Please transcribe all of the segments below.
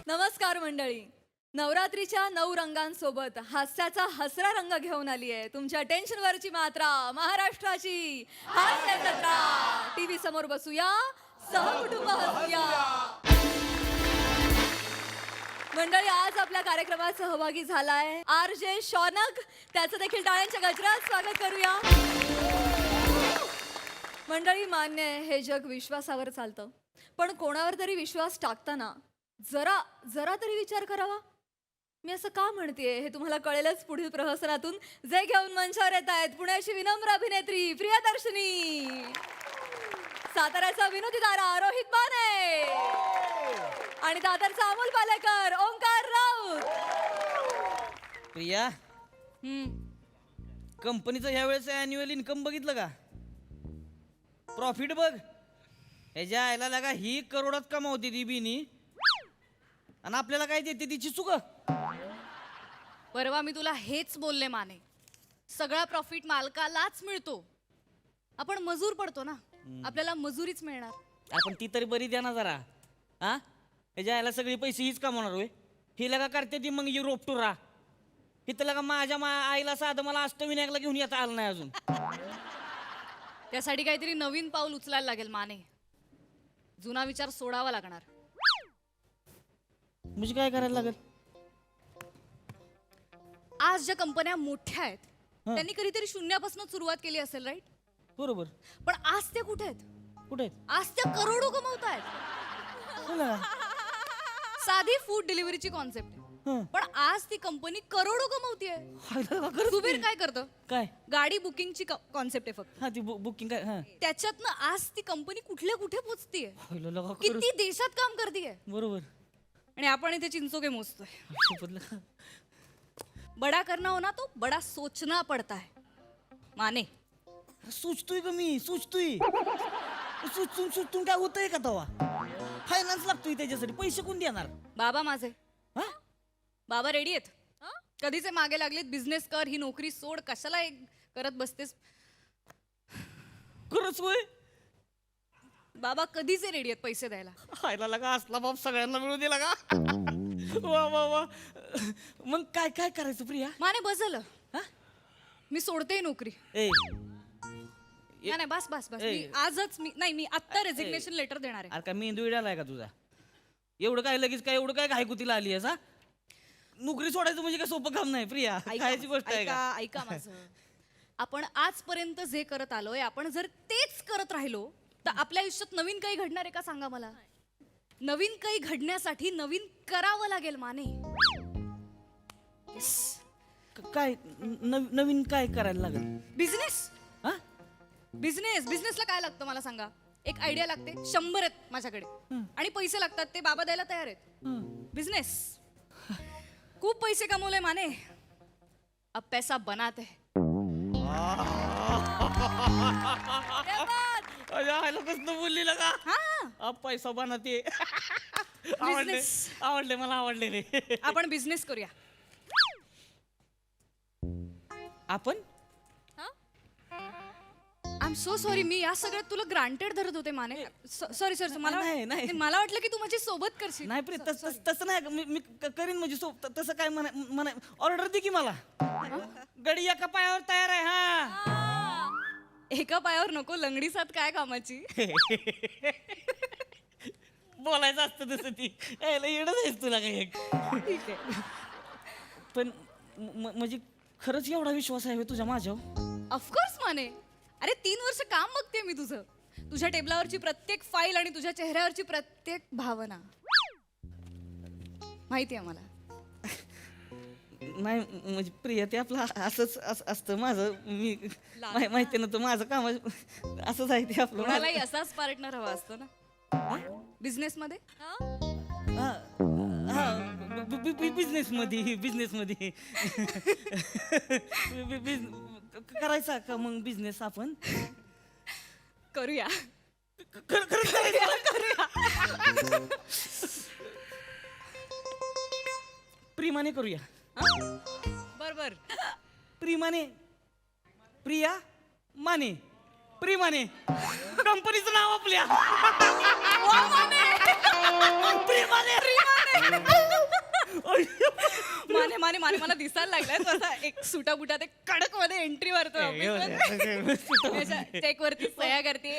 नमस्कार मंडळी. नवरात्रीच्या 9 रंगांसोबत हास्याचा हसरा रंग घेऊन आली आहे तुमच्या टेन्शनवरची मात्रा, महाराष्ट्राची हास्य जत्रा. टीव्ही समोर बसूया, सहकुटुंब हसूया. मंडळी, आज आपल्या कार्यक्रमात सहभागी झालाय RJ शौनक. त्याचं देखील टाळ्यांच्या गजरात स्वागत करूया. मंडळी, मान्य आहे हे जग विश्वासावर चालतं, पण कोणावर तरी विश्वास टाकताना जरा तरी विचार करावा. मी असं का म्हणतेय हे तुम्हाला कळेलच पुढील प्रहसनातून. जे घेऊन मंचावर येत आहेत पुण्याची विनम्र अभिनेत्री प्रियदर्शनी, साताऱ्याचा विनोदी तारा रोहित बाने आणि दादरचा अमोल पालेकर ओंकार राऊत. प्रिया, कंपनीचं ह्या वेळेस अॅन्युअल इन्कम बघितलं का? प्रॉफिट बघ. ह्याच्या आयला लागा ही करोडात कमावते ती बिनी, आणि आपल्याला काय देते तिची चुक. परवा मी तुला हेच बोलले माने, सगळा प्रॉफिट मालकालाच मिळतो. आपण मजूर पडतो ना, आपल्याला मजुरीच मिळणार. आपण ती तरी बरी द्या ना जरा. हा, ह्याच्या आयला सगळे पैसे हीच कमावणार होय. ही लगा करते ती मग युरोप टूर रा. इथं लगा माझ्या आईला साधं मला अष्टविनायकला घेऊन येता आलं नाही अजून. त्यासाठी काहीतरी नवीन पाऊल उचलायला लागेल माने. जुना विचार सोडावा लागणार. म्हणजे काय करायला लागेल? आज ज्या कंपन्या मोठ्या आहेत त्यांनी कधीतरी शून्यापासून सुरुवात केली असेल, राईट? बरोबर. पण आज ते कुठे आहेत? कुठे आहेत? आज त्या करोडो कमवतायत. बोला. साधी फूड डिलिव्हरीची कॉन्सेप्ट आहे, पण आज ती कंपनी करोडो कमवतीये. सुबीर काय करतं? काय? गाडी बुकिंगची कॉन्सेप्ट आहे फक्त. हा, ती बुकिंग काय? हा, त्याच्यातनं आज ती कंपनी कुठल्या कुठे पोहोचतीये, लगा किती देशात काम करतीये. बरोबर. आणि आपण इथे चिंचोके मोजतोय. शपथ. बडा करना हो ना तो बडा सोचना पडता है माने. सुचतोय का मी? सुचतोय. सुचतून काय होतंय का तवा? फायनान्स लागतोय त्याच्यासाठी. पैसे कोण देणार? बाबा माझे. हा? बाबा रेडी आहेत. कधीचे मागे लागलेत, बिझनेस कर, ही नोकरी सोड, कशाला करत बसतेस. खरंच होय? बाबा कधीचे रेडी आहेत पैसे द्यायला. खायला लागा असला बाप सगळ्यांना मिळू दिला का? वा वा वा. मग काय काय करायचं प्रिया? माने बस झालं. मी सोडते नोकरी. ए, नाही बस बस बस. मी आजच मी आत्ता रेजिग्नेशन लेटर देणार आहे. अरे काय मेंदू इडालाय का तुझा? एवढं काय लगेच काय एवढं काय घायकुतीला आली आहेस? नोकरी सोडायचं म्हणजे काय सोपं काम नाही प्रिया. खायची गोष्ट आहे का? ऐका माझं. आपण आजपर्यंत जे करत आलोय, आपण जर तेच करत राहिलो तर आपल्या आयुष्यात नवीन काही घडणार आहे का? सांगा मला. नवीन काही घडण्यासाठी नवीन करावं लागेल माने. काय नवीन काय करायला लागेल? बिझनेस. हा? बिझनेसला काय लागतं मला सांगा. एक आयडिया लागते, 100 आहेत माझ्याकडे, आणि पैसे लागतात, ते बाबा द्यायला तयार आहेत. बिझनेस. खूप पैसे कमवले माने, अब पैसा बनाते हैं. बोलली लगा. हा, पैसा बनाते. आवडले मला, आवडले रे. आपण बिझनेस करूया. आपण? I am so sorry. मी या सगळ्यात तुला ग्रांटेड धरत होते माने. Sorry sir. नाही. मला वाटलं की तू माझी सोबत करशील. नाही प्रिया, तसं नाही. मी करीन म्हणजे तसं काय म्हणा. ऑर्डर दे की मला. गडी एका पायावर तयार आहे. हा, एका पायावर नको, लंगडी साथ काय कामाची. बोलायचं असतं तसं. ती येडच आहेस तुला काय. ठीक आहे. पण म्हणजे खरंच एवढा विश्वास आहे तुझ्या माझ्यावर? ऑफकोर्स माने. अरे 3 वर्ष काम बघते मी तुझं. तुझ्या टेबलावरची प्रत्येक फाईल आणि तुझ्या चेहऱ्यावरची प्रत्येक भावना माहिती आहे मला. नाही म्हणजे प्रिया, ते आपलं असंच असतं माझं. मी माहिती ना, तू माझं काम असंच आहे ते आपलं. कोणालाही असाच पार्टनर हवा असतो ना बिझनेस मध्ये. बिझनेसमध्ये करायचा का मग बिझनेस आपण? करूया. प्रेमाने करूया. बरोबर. प्रेमाने. प्रिया माने. प्रेमाने कंपनीचं नाव आपल्या प्रेमाने माने माने माने मला दिसायला लागलाय तो असा एक सुटा बुटात एक कडक मध्ये एंट्री मारतो चेक वरती सह्या करते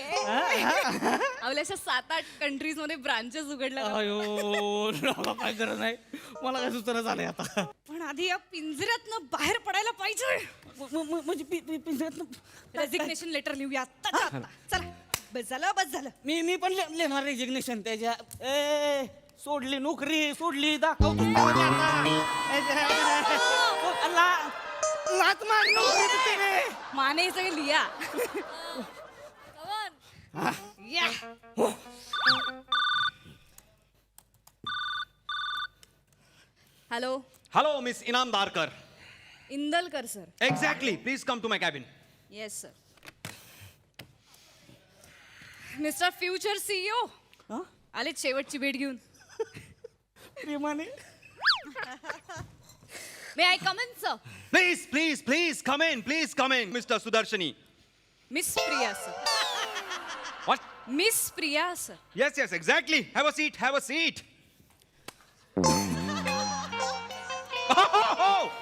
आपल्या अशा 7-8 कंट्रीज मध्ये ब्रांचेस उघडल्या अयो काय गरज नाही मला काय सुचना झालंय आता पण आधी या पिंजऱ्यातनं बाहेर पडायला पाहिजे म्हणजे पिंजऱ्यातनं रेझिग्नेशन लेटर लिहूया आत्ताच्या आत्ता चला बस झालं मी पण लिहिणार रेजिग्नेशन त्याच्या ए सोडली नोकरी सोडली दाखवतो लात मार नोकरी माने हे सगळे लिहा या hello Hello, Miss Inamdarkar. Indalkar sir Exactly. Please come to my cabin. Yes sir mister future CEO आले शेवटची भेट घेऊन प्रेमाने may I come in sir Please, please, please come in. Please come in, Mr. Sudarshani. Miss Priya sir What? Miss Priya sir Yes, yes, exactly. Have a seat. Have a seat.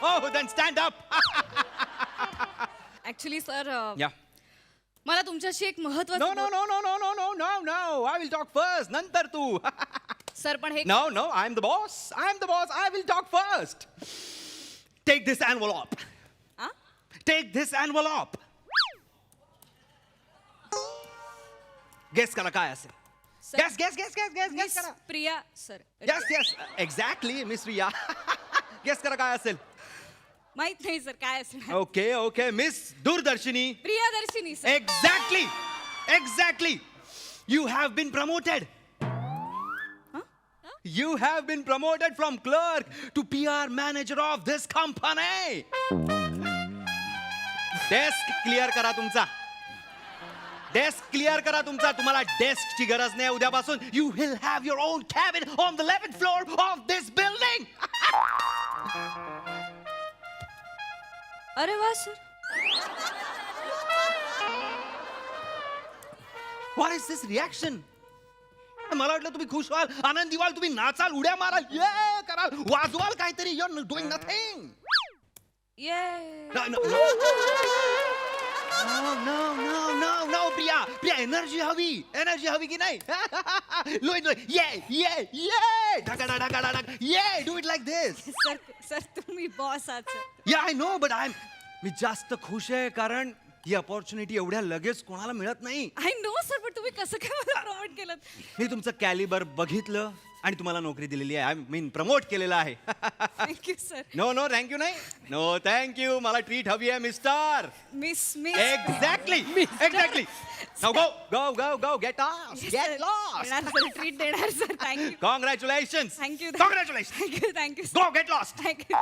Oh, then stand up. Actually sir Yeah. मला तुमच्याशी एक महत्वाचं No, no, no, no, no, no, no, no, no. I will talk first. Nantar tu. Sir पण हे No, no, I'm the boss. I'm the boss. I will talk first. Take this envelope. A? Take this envelope. Guess करा काय असेल. Sir. Guess miss करा. Priya sir Yes, exactly, Miss Riya. Guess करा काय असेल. माहित नाही सर काय असणार Okay, Miss Durdarshini. Priyadarshini sir Exactly. You have been promoted. You have been promoted from clerk to PR manager of this company. Desk clear करा तुमचा. Desk clear करा तुमचा. तुम्हाला डेस्कची गरज नाही उद्यापासून. You will have your own cabin on the 11th floor of this building. अरे वा sir What is this reaction? मला वाटलं तुम्ही खुश व्हाल आनंदी व्हाल तुम्ही नाचाल उड्या माराल ये कराल वाजवाल काहीतरी यू आर डुईंग नथिंग ये नो प्रिया एनर्जी हवी की नाही लोई ये ढगा ये do it like this sir तुम्ही बॉस आहात सर या आय नो बट मी जास्त खुश आहे कारण ही अपॉर्च्युनिटी एवढ्या लगेच कोणाला मिळत नाही आय नो सर पण तुम्ही कसं काय मला प्रमोट केलं मी तुमचं कॅलिबर बघितलं आणि तुम्हाला नोकरी दिलेली आहे आय मीन प्रमोट केलेलं आहे थँक्यू सर नो थँक्यू नाही नो थँक्यू मला ट्रीट हवी आहे mister miss exactly now go get lost sir treat देणार sir thank you congratulations thank you congratulation thank you go get lost thank you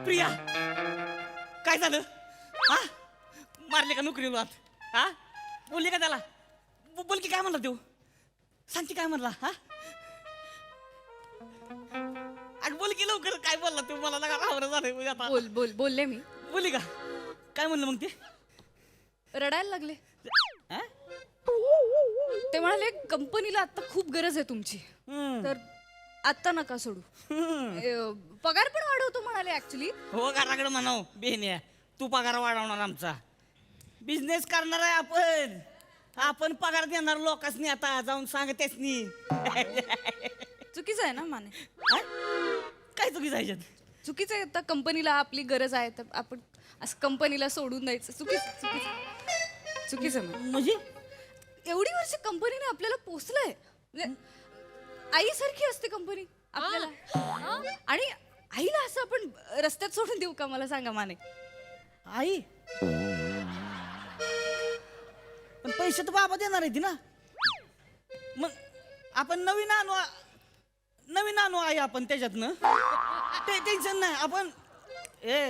Priya काय झालं हा मारले का नोकरीला हा बोलली का त्याला बोल की काय म्हणला तू सांगते काय म्हणला हा अग बोल की लवकर काय बोलला तू मला लगा रावरं झालंय आता बोलले मी बोलली का काय म्हणलं मग ते रडायला लागले हा? ते म्हणाले कंपनीला आता खूप गरज आहे तुमची तर आता नका सोडू पगार पण वाढवतो म्हणाले ऍक्च्युली हो घराकडे म्हणाव बेहन्या तू पगार वाढवणार आमचा बिझनेस करणार आहे आपण पगार देणार लोकांनी आता जाऊन सांगतेच नी चुकीचं आहे ना माने हा? काय चुकीचं आहे याच्यात? चुकीचं आहे आता कंपनीला आपली गरज आहे तर आपण असं कंपनीला सोडून द्यायचं चुकीचं म्हणजे एवढी वर्ष कंपनीने आपल्याला पोचलंय म्हणजे आईसारखी असते कंपनी आपल्याला आणि आईला असं आपण रस्त्यात सोडून देऊ का मला सांगा माने आई पण पैसे तर बाबा देणार आहे ना मग आपण नवीन आणू आई आपण त्याच्यातनं ते टेन्शन नाही आपण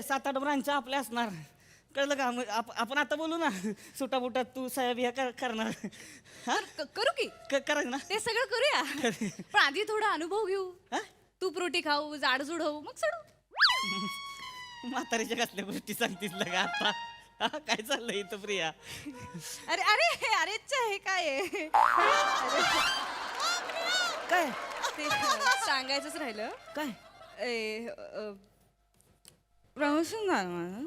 7-8 ब्रांच आपल्या असणार कळलं का मग आपण आता बोलू ना सुटाबुटात तू साहेब ह्या करणार हा करू की करायचं ना ते सगळं करूया पण आधी थोडा अनुभव घेऊ हा? तूप रोटी खाऊ जाडजूड होऊ मग सोडू म्हातारीच्या कसल्या गोष्टी सांगतीस लगा आता हा, काय चाललंय इथं प्रिया? अरे अरे अरेच्या हे काय आहे? काय ते सांगायचंच राहिलं. काय प्रमोशन झालं माझं.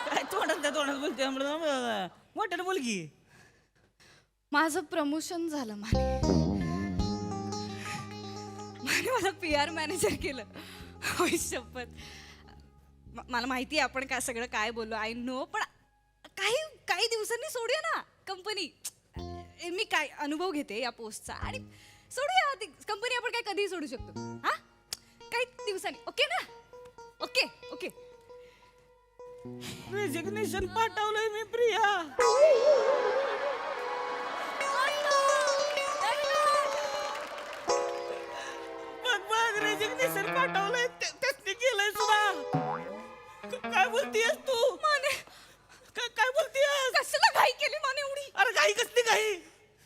काय तोंडात बोलते मोठ्यानं बोल की. माझं प्रमोशन झालं माने मला PR मॅनेजर केलं. होय शपथ. मला माहिती आहे आपण काय सगळं काय बोललो, आय नो, पण काही दिवसांनी सोडूया ना कंपनी. मी काय अनुभव घेते या पोस्टचा आणि सोडूया ती कंपनी. आपण काय कधीही सोडू शकतो. हा काही दिवसांनी. ओके ना? Okay okay. रेजिग्नेशन पाठवलंय मी प्रिया. बघ रेजिग्नेशन पाठवलंय त्याने केलंय सुद्धा. काय बोलतीयस तू? माने काय बोलतीयस? कसलं घाई केली माने एवढी? अरे घाई कसली घाई?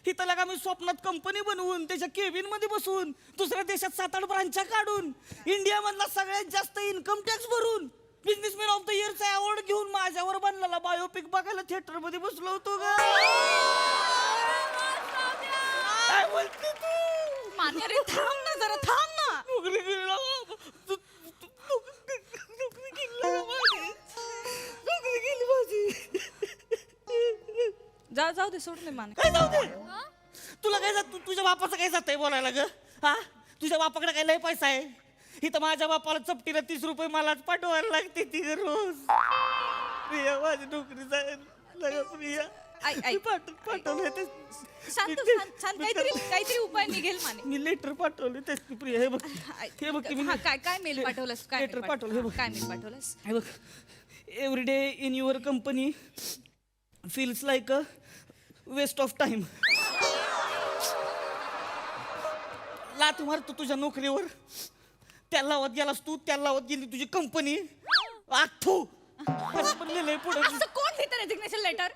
इथं लगा मी स्वप्नात कंपनी बनवून त्याच्या केबिन मध्ये बसून दुसऱ्या देशात 7-8 ब्रांचा काढून इंडिया मधला सगळ्यात जास्त इन्कम टॅक्स भरून बिझनेसमॅन ऑफ द इयरचा अवॉर्ड घेऊन माझ्यावर बनलेला बायोपिक बघायला थिएटर मध्ये बसलो होतो ग. काय बोलते तू? माने अरे थांब ना जरा, थांब ना. नोकरी गेली ना. नोकरी गेली ना माझी. नोकरी गेली माझी. जाऊ दे, सोड दे माने. काय जाऊ दे? तुला काय जात? तुझ्या बापाचं काय जातंय बोलायला ग? हा तुझ्या बापाकडे काय लय पैसा आहे? इथं माझ्या बापाला चपटीला 30 रुपये मलाच पाठवायला लागते ती रोज. प्रिया माझी नोकरी जायला प्रिया. पाठवलंय ते. शांत काहीतरी उपाय निघेल माने. मी लेटर पाठवले तेच की प्रिया. हे बघ हे बघ की मी हा, काय मेल पाठवलंस? काय लेटर पाठवलं. हे बघ काय मेल पाठवलंस? हे बघ. Every day in your company feels like a waste of time. लाथ मारतो तुझ्या नोकरीवर. त्याला लावत गेलास तू, त्याला लावत गेली तुझी कंपनी. आखू असं पण लिहिलंय पुढे. असं कोण लिहितं रेजिग्नेशन लेटर?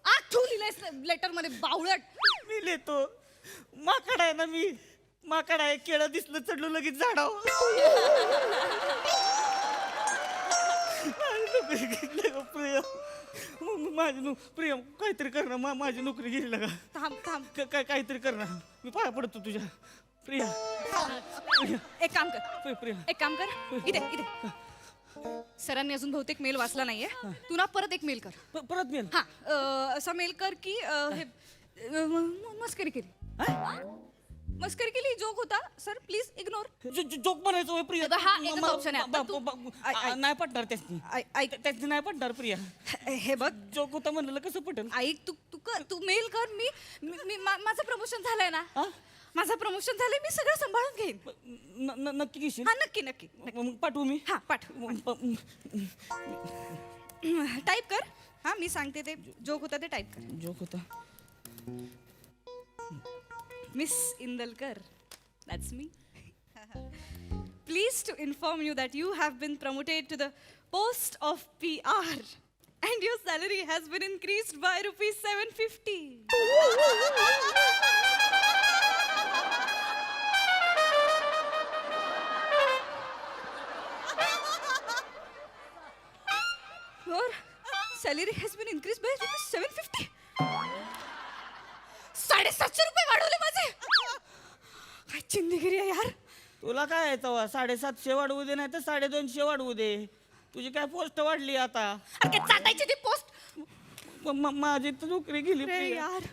आठवू लिहिलंयस लेटर मध्ये बावळट. मी लिहितो. माकड आहे ना मी. माकड आहे. केळं दिसलं चढलो लगेच झाडावर. प्रिया माझी प्रिया काहीतरी कर ना. माझी नोकरी गेली ना का? थांब काहीतरी कर ना. मी पाया पडतो तुझ्या प्रिया. एक काम कर. प्रिया इथे सरांनी अजून बहुतेक मेल वाचला नाहीये. तू ना परत एक मेल कर. परत मेल. हा असा मेल कर की हे मस्करी केली, जोक होता सर, प्लीज इग्नोर. जोक बनायचं होय प्रिया. हा एकच ऑप्शन आहे. नाही पटणार त्याची नाही पटणार प्रिया. हे बघ, जोक होता म्हणलं कसं पटेल? ऐक, तू मेल कर. मी माझं प्रमोशन झालंय ना. माझं प्रमोशन झालंय, मी सगळं सांभाळून घेईन. नक्की घेशील? हा नक्की. मग पाठवू मी. हा पाठव. टाईप कर. हा मी सांगते ते जोक होता ते टाईप कर. जोक होता. Miss Indalkar, that's me. Pleased to inform you that you have been promoted to the post of PR and your salary has been increased by rupees 750. Your salary has been increased by rupees 750. 750 रुपये वाढवले माझे. काय चिंदगिरी आहे यार. तुला काय आहे तेव्हा? 750 वाढवू दे नाही तर 250 वाढवू दे. तुझी काय पोस्ट वाढली आता? अरे काय चाटायची ती पोस्ट. माझी तर नोकरी गेली रे प्रिया. यार,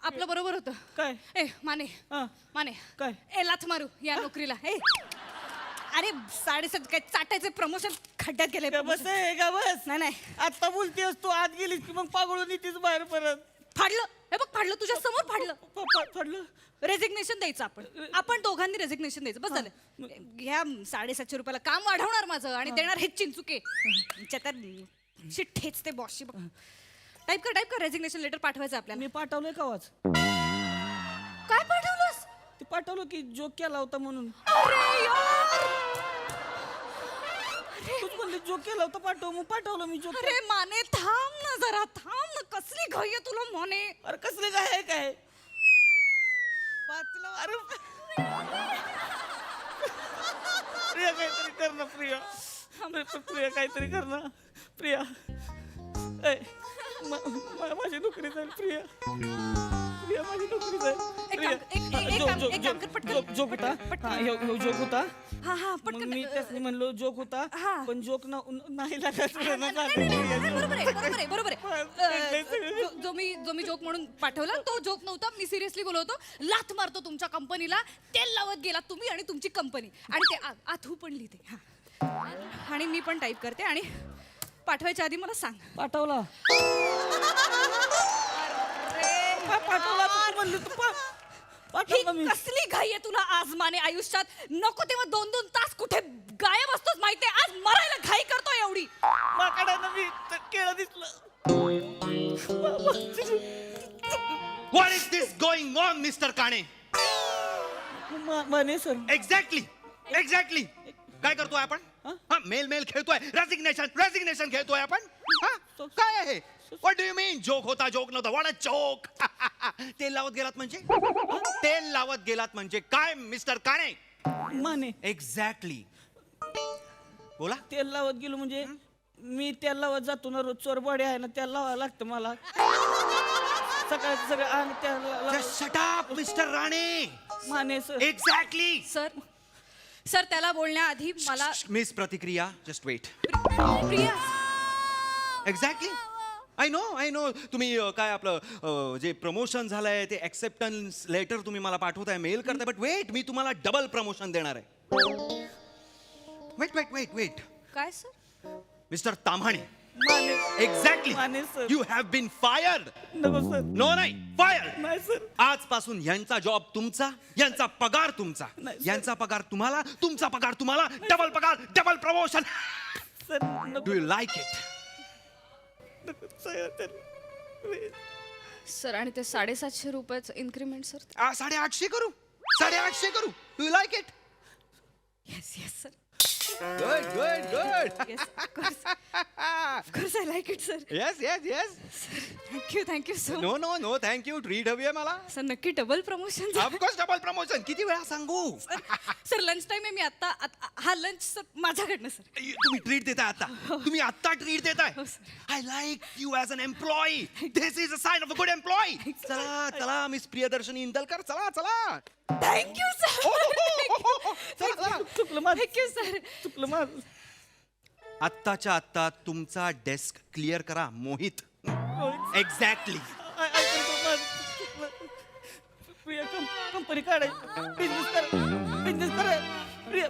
आपलं बरोबर होतं. काय? ए माने हा. माने काय? ए लाथ मारू या नोकरीला. ए अरे 7.5 काय चाटायचे प्रमोशन खड्ड्यात गेले. बस आहे का? बस नाही आता बोलतेस तू. आत गेलीस की मग पागळून येतेस बाहेर परत. फाडलं. हे बघ फाडलं, तुझ्या समोर फाडलं. फाडलं. रेजिग्नेशन द्यायचं आपण दोघांनी रेजिग्नेशन द्यायचं. बस झालं. ह्या 750 रुपयाला काम वाढवणार माझं आणि देणार हे चिंचुके. ठेचते बॉसशी. बघ टाईप कर रेजिग्नेशन लेटर पाठवायचं आपल्याला. मी पाठवलंय का आवाज? काय पाठवलंस? ते पाठवलं की जोक केला होता म्हणून. अरे यार, तूच म्हणले जोक केला होता पाठव. मग पाठवलं मी जोक. अरे माने थांब ना जरा, थांब ना. कसली घाई आहे तुला माने. अरे कसले काय आहे काय? वाचलं. अरे प्रिया काहीतरी कर ना प्रिया. प्रिया काहीतरी कर ना प्रिया. ए, माझी नोकरी जाईल प्रिया. प्रिया माझी नोकरी जाईल. एक प्रिया. काम- एक- एक- एक जोक- काम- जोक- एक काम कर, पटकन. जोक- जोक होता. पटकन. हा, ह्यो जोक होता. हा मग पटकन. मी त्यासनी म्हणलो जोक होता हा. पण जोक नाही लागत. नाही, बरोबर आहे बरोबर आहे. जो मी जोक म्हणून पाठवला तो जोक नव्हता. मी सिरियसली बोलवतो. लाथ मारतो तुमच्या कंपनीला. तेल लावत गेला तुम्ही आणि तुमची कंपनी. आणि ते आथू पण लिहिते. हा आणि मी पण टाईप करते आणि पाठवायच्या आधी मला सांग. पाठवला. पाठवला तू म्हणली तू ही पाठवला मी. कसली घाई आहे तुला आज माने आयुष्यात. नको तेव्हा 2-2 तास कुठे गायब असतोस माहितीये. आज मरायला घाई करतो एवढी. माकडानं मी केळं दिसलं. What is this going on, Mr. Kane? Mane sir. Exactly काय करतोय आपण? हा मेल खेळतोय. रेसिग्नेशन खेळतोय आपण. हा? काय आहे? What do you mean? Joke होता, जोक नव्हता. What a joke. तेल लावत गेलात म्हणजे? तेल लावत गेलात म्हणजे काय मिस्टर काणे? माने एक्झॅक्टली. बोला. तेल लावत गेलो म्हणजे मी तेल लावत जातो ना रोज. चोरबॉडी आहे ना तेल लावायला लागतं मला. सगळं आणि तेल shut up mister Rane. Mane sir. Exactly. Sir त्याला बोलण्याआधी मला मिस प्रतिक्रिया just wait. Priya exactly. I know तुम्ही काय आपलं जे प्रमोशन झालंय ते ऍक्सेप्टन्स लेटर तुम्ही मला पाठवताय, मेल करताय. बट वेट, मी तुम्हाला डबल प्रमोशन देणार आहे. वेट काय sir? Mister Tamhane. Mane exactly. Mane sir. You have been fired. नको सर. नो नाही, फायर्ड. नाही सर. आजपासून यांचा जॉब तुमचा, यांचा पगार तुमचा. नाही, सर. यांचा पगार तुम्हाला, तुमचा पगार तुम्हाला. डबल पगार, डबल प्रमोशन. सर नको. Do you like it? Sir आणि ते 750 रुपयाचं इन्क्रीमेंट सर. 850 करू. 850 करू. Do you like it? Yes sir. Good. Yes of course I like it sir. Yes. Thank you so no thank you. Treat हवी आहे मला. सर नक्की double promotion. Of course double promotion. किती वेळा सांगू? सर लंच टाइम आहे. मी आता हा लंच सर माझ्याकडनं सर. तुम्ही ट्रीट देताय आता. तुम्ही आता ट्रीट देताय. हो, sir. I like you as an employee. This is a sign of a good employee. चला मिस प्रियदर्शनी इंदलकर. चला. Thank you sir. चुकलं माझं. Thank you sir. चुकलं माझं. आत्ताच्या आत्ता तुमचा डेस्क क्लिअर करा मोहित. एक्झॅक्टली. ऐकतो माझं. प्रिया कंपनी काढायची. बिझनेस करा. प्रिया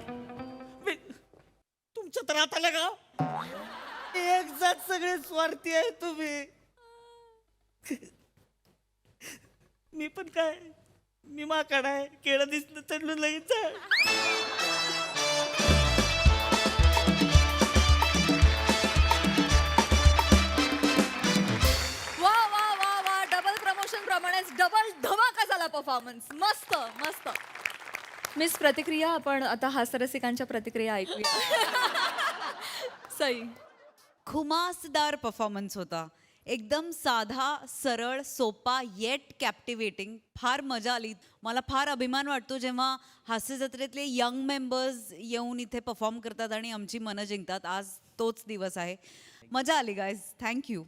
तुमच्या तर आता का एक जात सगळे स्वार्थी आहे तुम्ही. मी पण काय, मी माकड आहे. केळं दिसलं चढलं लगेच वा डबल प्रमोशन प्रमाणेच डबल धमाका झाला परफॉर्मन्स. मस्त. मिस प्रतिक्रिया, आपण आता हास्यरसिकांच्या प्रतिक्रिया ऐकूया. सई. खुमासदार परफॉर्मन्स होता. एकदम साधा, सरळ, सोपा येट कॅप्टिवेटिंग. फार मजा आली. मला फार अभिमान वाटतो जेव्हा हास्य जत्रेतले यंग मेंबर्स येऊन इथे परफॉर्म करतात आणि आमची मनं जिंकतात. आज तोच दिवस आहे. मजा आली गाईज. थँक्यू.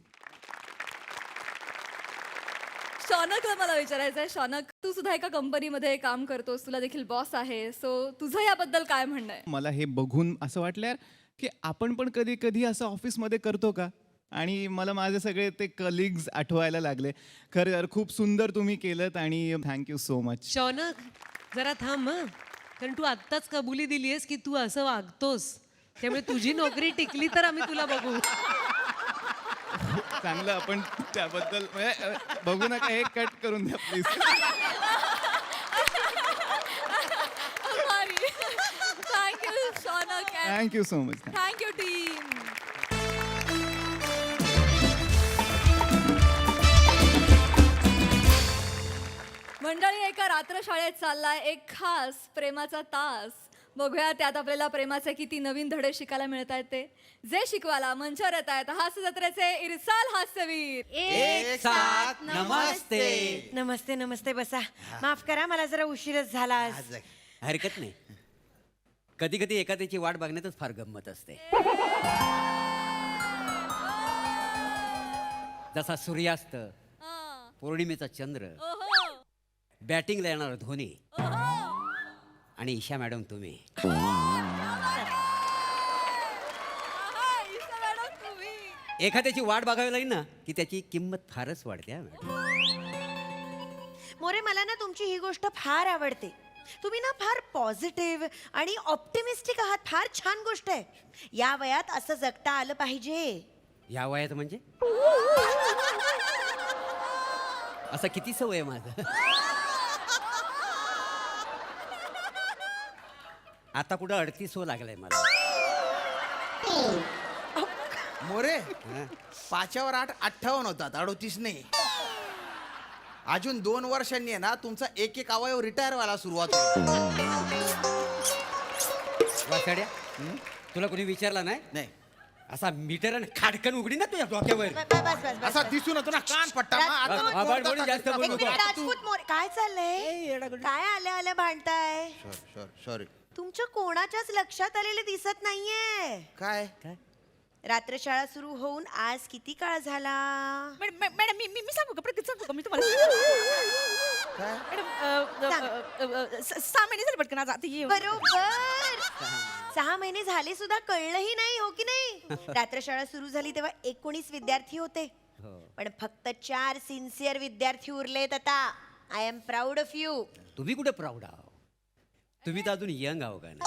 शौनकला मला विचारायचं आहे. शौनक, तू सुद्धा एका कंपनीमध्ये काम करतोस, तुला देखील बॉस आहे. सो तुझं याबद्दल काय म्हणणं आहे? मला हे बघून असं वाटलं यार की आपण पण कधी कधी असं ऑफिसमध्ये करतो का. आणि मला माझे सगळे ते कलिग्स आठवायला लागले. खरं खूप सुंदर तुम्ही केलं आणि थँक्यू सो मच. शौनक जरा थांब हं. कारण तू आत्ताच कबुली दिली आहेस की तू असं वागतोस, त्यामुळे तुझी नोकरी टिकली तर आम्ही तुला बघू. चांगलं. आपण त्याबद्दल बघू नका. हे कट करून द्या please. Thank you Shaunak. Thank you so much. Thank you team. मंडळी, एका रात्रशाळेत चाललाय एक खास प्रेमाचा तास. बघूया त्यात आपल्याला प्रेमाचे किती नवीन धडे शिकायला मिळत आहेत ते. जे शिकवायला मंचावर येत आहेत हास्य जत्रेचे इरसाल हास्यवीर. एक साथ नमस्ते. नमस्ते. बसा. माफ करा, मला जरा उशीरच झाला आज. हरकत नाही. कधी कधी एखाद्याची वाट बघण्यातच फार गंमत असते. जसा सूर्यास्त, हा. पौर्णिमेचा चंद्र, ओहो. बॅटिंगला येणार धोनी ओहो. आणि ईशा मॅडम तुम्ही. आहा, ईशा मॅडम तुम्ही. एखाद्याची वाट बघावी लागली ना की त्याची किंमत फारच वाढते हा मॅडम. मोरे मला ना तुमची ही गोष्ट फार आवडते. तुम्ही ना फार पॉझिटिव्ह आणि ऑप्टिमिस्टिक आहात. फार छान गोष्ट आहे. या वयात असं जगता आलं पाहिजे. या वयात म्हणजे असं किती सवय आहे माझं. आता कुठं 38 लागलाय मला. मोरे हा. 5वर 8 58 होतात, 38 नाही. अजून 2 वर्षांनी आहे ना तुमचा एक अवयव रिटायर व्हायला सुरुवात होईल. वासाड्या तुला कोणी विचारला नाही नाही असा मीटर आणि खाडकन उघडी ना तुझ्या डोक्यावर. बस. असा दिसून येतो ना कान पट्टा मग आता राज- मग आबाड बोलू, बोलता जास्त का? बोलू नको. राजपूत मोरे काय चाललंय? काय आल्या आल्या भांडताय? सॉरी तुमच्या कोणाच्याच लक्षात आलेले दिसत नाहीये. काय रात्रशाळा सुरू होऊन आज किती काळ झाला? मॅडम मी सांगू का प्रकृती सांगू का मी तुम्हाला? मॅडम 6 महिने झाले पटकन आज आता ये. बरोबर 6 महिने झाले सुद्धा कळलंही नाही, हो की नाही? रात्रशाळा सुरू झाली तेव्हा 19 विद्यार्थी होते, हो. पण फक्त 4 सिन्सिअर विद्यार्थी उरलेत आता. I am proud of you. तुम्ही कुठे प्राऊड आहो? तुम्ही तर अजून यंग आहो का ना?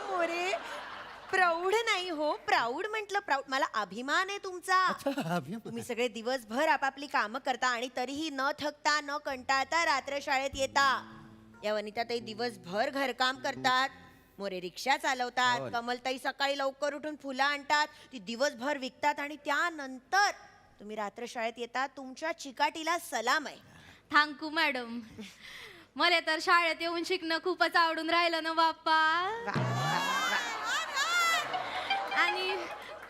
मोरे प्राऊड नाही हो, प्राऊड म्हटलं. प्राऊड मला अभिमान आहे तुमचा. तुम्ही सगळे दिवसभर आपापली कामं करता आणि तरीही न थकता न कंटाळता रात्रशाळेत येता. या वनिताताई दिवसभर घरकाम करतात, मोरे रिक्षा चालवतात, कमलताई सकाळी लवकर उठून फुलं आणतात, ती दिवसभर विकतात आणि त्यानंतर तुम्ही रात्रशाळेत येता. तुमच्या चिकाटीला सलाम आहे. Thank you madam. मला तर शाळेत येऊन शिकणं खूपच आवडून राहिलं ना बाप्पा. आणि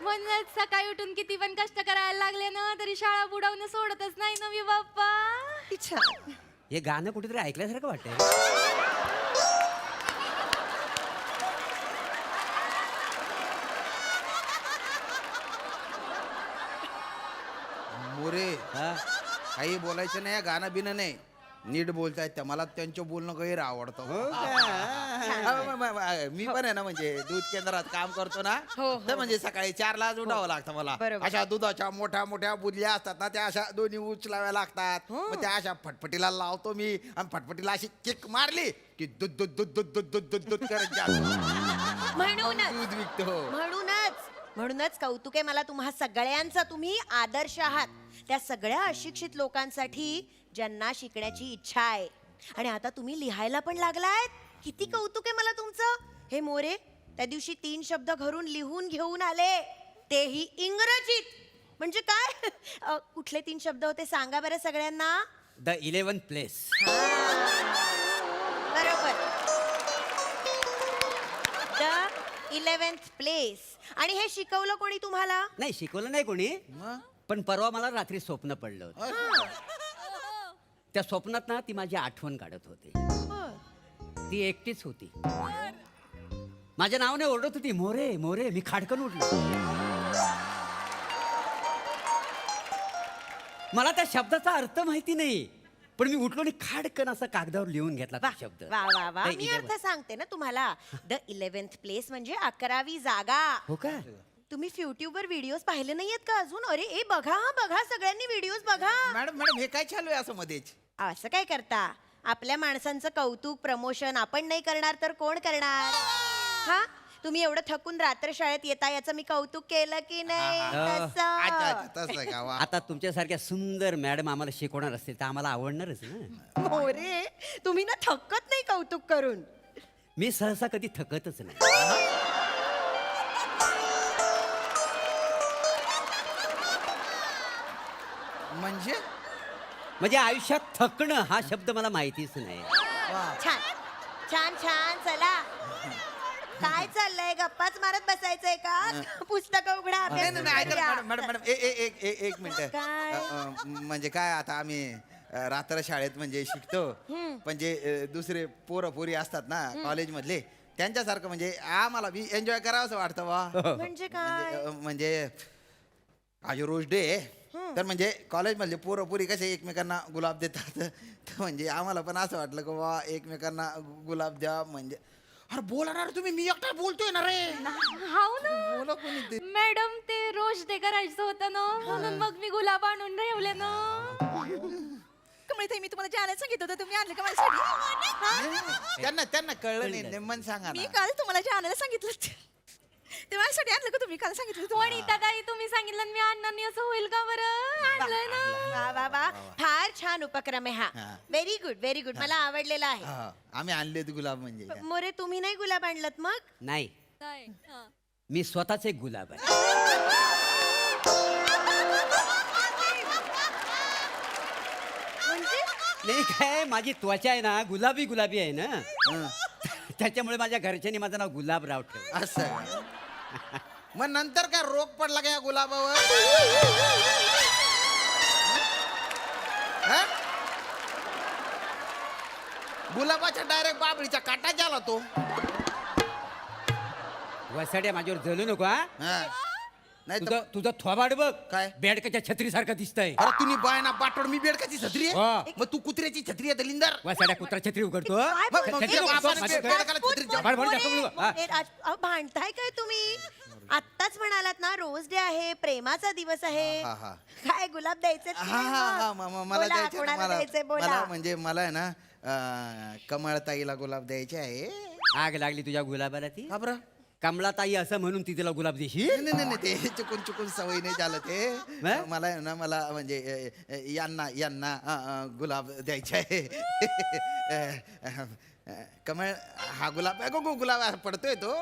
म्हणूनच सकाळी उठून किती पण कष्ट करायला लागले ना तरी शाळा बुडवणं सोडतच नाही ना मी बाप्पा. हे गाणं कुठेतरी ऐकल्यासारखं वाटतंय. मोरे हा? काही बोलायचं नाही, गाणं बिनं नाही, नीट बोलतायत त्या. मला त्यांचं बोलणं गैर आवडतं. मी पण आहे ना म्हणजे दूध केंद्रात काम करतो ना, तर म्हणजे सकाळी 4ला उठावं लागतं मला. अशा दुधाच्या मोठ्या मोठ्या बुदल्या असतात ना, त्या अशा दोन्ही उचलाव्या लागतात. मग त्या अशा फटफटीला लावतो मी आणि फटफटीला अशी किक मारली की दूध दूध दूध दूध दूध दूध दूध दूध करत जातो. म्हणूनच दूध विकतो. म्हणूनच कौतुक आहे मला तुम्हा सगळ्यांचा. तुम्ही आदर्श आहात त्या सगळ्या अशिक्षित लोकांसाठी ज्यांना शिकण्याची इच्छा आहे. आणि आता तुम्ही लिहायला पण लागलायत. किती कौतुक आहे मला तुमचं. हे मोरे त्या दिवशी 3 शब्द घरून लिहून घेऊन आले, तेही इंग्रजीत. म्हणजे काय कुठले 3 शब्द होते सांगा बरं सगळ्यांना. The 11th place. बरोबर, द 11th प्लेस. आणि हे शिकवलं कोणी तुम्हाला? नाही शिकवलं नाही कोणी, पण परवा मला रात्री स्वप्न पडलं होतं. त्या स्वप्नात ना ती माझी आठवण काढत होती. ती एकटीच होती. माझ्या नावाने ओरडत होती, मोरे मोरे. मी खाडकन उठलो. मला त्या शब्दाचा अर्थ माहिती नाही, पण मी उठलो आणि खाडकन असा कागदावर लिहून घेतला तो शब्द. वा वा वा. The me 11th. अर्थ सांगते ना तुम्हाला. द 11th प्लेस म्हणजे 11वी जागा. हो का? तुम्ही युट्यूबवर व्हिडिओज पाहिले नाहीयेत का अजून? अरे ए बघा, हा बघा, सगळ्यांनी व्हिडिओज बघा. मॅडम हे काय चालू आहे असं मध्येच? असं काय करता? आपल्या माणसांचं कौतुक प्रमोशन आपण नाही करणार तर कोण करणार? हा, तुम्ही एवढं थकून रात्र शाळेत येता याचं मी कौतुक केलं की नाही? तसं. तसं का? वा. आता तुमच्यासारख्या सुंदर मॅडम आम्हाला शिकवणार असतील तर आम्हाला आवडणारच ना. मोरे तुम्ही ना थकत नाही कौतुक करून. मी सहसा कधी थकतच नाही. म्हणजे आयुष्यात थकणं हा शब्द मला माहितीच नाही. छान छान छान. चला काय चाललंय? गप्पाच मारत बसायचंय का? पुस्तक उघडा, अभ्यास नाही, नाही, ऐका ना, करूया. मॅडम एक मिनिट. काय? म्हणजे काय आता आम्ही रात्र शाळेत म्हणजे शिकतो पण जे दुसरे पोरं पोरी असतात ना कॉलेजमधले त्यांच्यासारखं म्हणजे आम्हाला बी एन्जॉय करावं असं वाटतं वा म्हणजे काय म्हणजे आज रोज डे तर म्हणजे कॉलेजमधले पोरं पोरी कसे एकमेकांना गुलाब देतात तर म्हणजे आम्हाला पण असं वाटलं की वा एकमेकांना गुलाब द्या म्हणजे अरे बोला ना रे तुम्ही मी एकटा बोलतोय ना रे हाव ना बोला कोणी ते मॅडम ते रोज डे करायचं होतं ना म्हणून मग मी गुलाब आणून ठेवले ना. कमळीताई मी तुम्हाला जे आणायला सांगितलं होतं तुम्ही आणलं का माझ्यासाठी त्यांना कळलं नाही नेमन सांगा मी ना काल तुम्हाला जे आणायला सांगितलं ते माझ्यासाठी आणलं का तुम्ही काल सांगितलं होतं? वनिता ताई तुम्ही सांगितलं आणि मी आणणार नाही असं होईल का बरं आणलंय ना. वा वा वा फार छान उपक्रम आहे हा व्हेरी गुड मला आवडलेला आहे. हा, आम्ही आणलेत गुलाब म्हणजे काय. मोरे तुम्ही नाही गुलाब आणलात मग नाही नाही, हा. मी स्वतःच एक गुलाब आहे. म्हणजे नाही काय माझी त्वचा आहे ना गुलाबी गुलाबी आहे ना त्याच्यामुळे माझ्या घरच्यांनी माझं नाव गुलाबराव ठेवलं. असं मग नंतर काय रोग पडला का या गुलाबावर हा? गुलाबाच्या डायरेक्ट बाबळीचा काटा झाला तो वसाड्या माझ्यावर जळू नको हा हा. नाही तर तुझं तुझं थोबाड बघ काय? बेडकाच्या छत्री सारखं दिसतंय. अरे तुम्ही बाय ना पाठवड मी बेडकाची छत्री आहे हा. मग तू कुत्र्याची छत्री आहे दलिंदर वसाड्या कुत्रा छत्री उघडतो काय मग बोलतो? तुझ्या बापाने माझं- बेडकाला छत्री बाळ बोल दाखव बघू. हा. भांडताय काय तुम्ही आत्ताच म्हणालात ना रोज डे आहे प्रेमाचा दिवस आहे हा, हा. काय गुलाब द्यायचे हा हा हा मला द्यायचे ना, द्यायचे मला बोला म्हणजे मला आहे ना कमळताईला गुलाब द्यायचे आहे आग लागली तुझ्या गुलाबाला ती का बरं कमलाताई असं म्हणून ती तिला गुलाब देशील. नाही नाही नाही, ते चुकून सवय नाही झालं ते मग? मला आहे ना मला म्हणजे यांना गुलाब द्यायचे आहे कमळ हा गुलाब आहे गो गुलाब पडतोय तो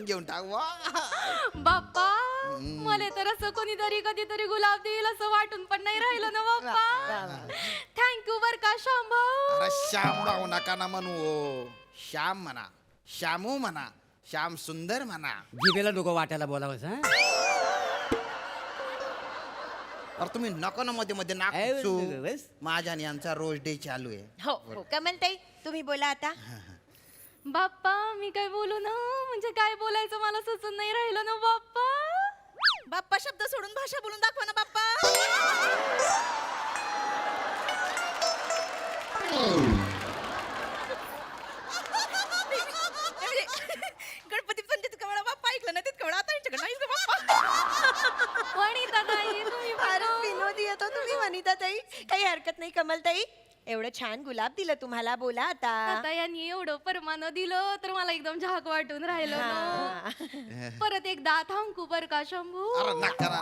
घेऊन टाक वा बाप्पा मला तर असं कोणीतरी कधीतरी गुलाब देईल असं वाटून पण नाही राहिलं ना बाप्पा. थँक्यू बर का शांभाऊ. अरे श्याम भाऊ नका ना म्हणू ओ. श्याम म्हणा श्यामू म्हणा श्याम सुंदर म्हणा जिभेला नको वाटायला बोलावंस हा? अरे तुम्ही नको ना मध्ये मध्ये नाक ए, खुपसू. बस. माझ्या आणि यांचा रोज डे चालू आहे हो हो कमलताई तुम्ही बोला आता बाप्पा मी काय बोलू ना म्हणजे काय बोलायचं मला सुचत नाही राहिलं ना बाप्पा. बाप्पा शब्द सोडून भाषा बोलून दाखवा ना बाप्पा. गणपती पण तितकं वेळा बाप्पा ऐकलं ना तितकं वेळा आता यांच्याकडे नाहीच गं बाप्पा. वनिता ताई तुम्ही फार पण- विनोदी येतो तुम्ही वनिता ताई काही हरकत नाही कमलताई एवढं छान गुलाब दिलं तुम्हाला बोला आता आता यांनी एवढं परमानं दिलं तर मला एकदम झाक वाटून राहिलं ना. परत एकदा थांबू बर का शंभू. अरे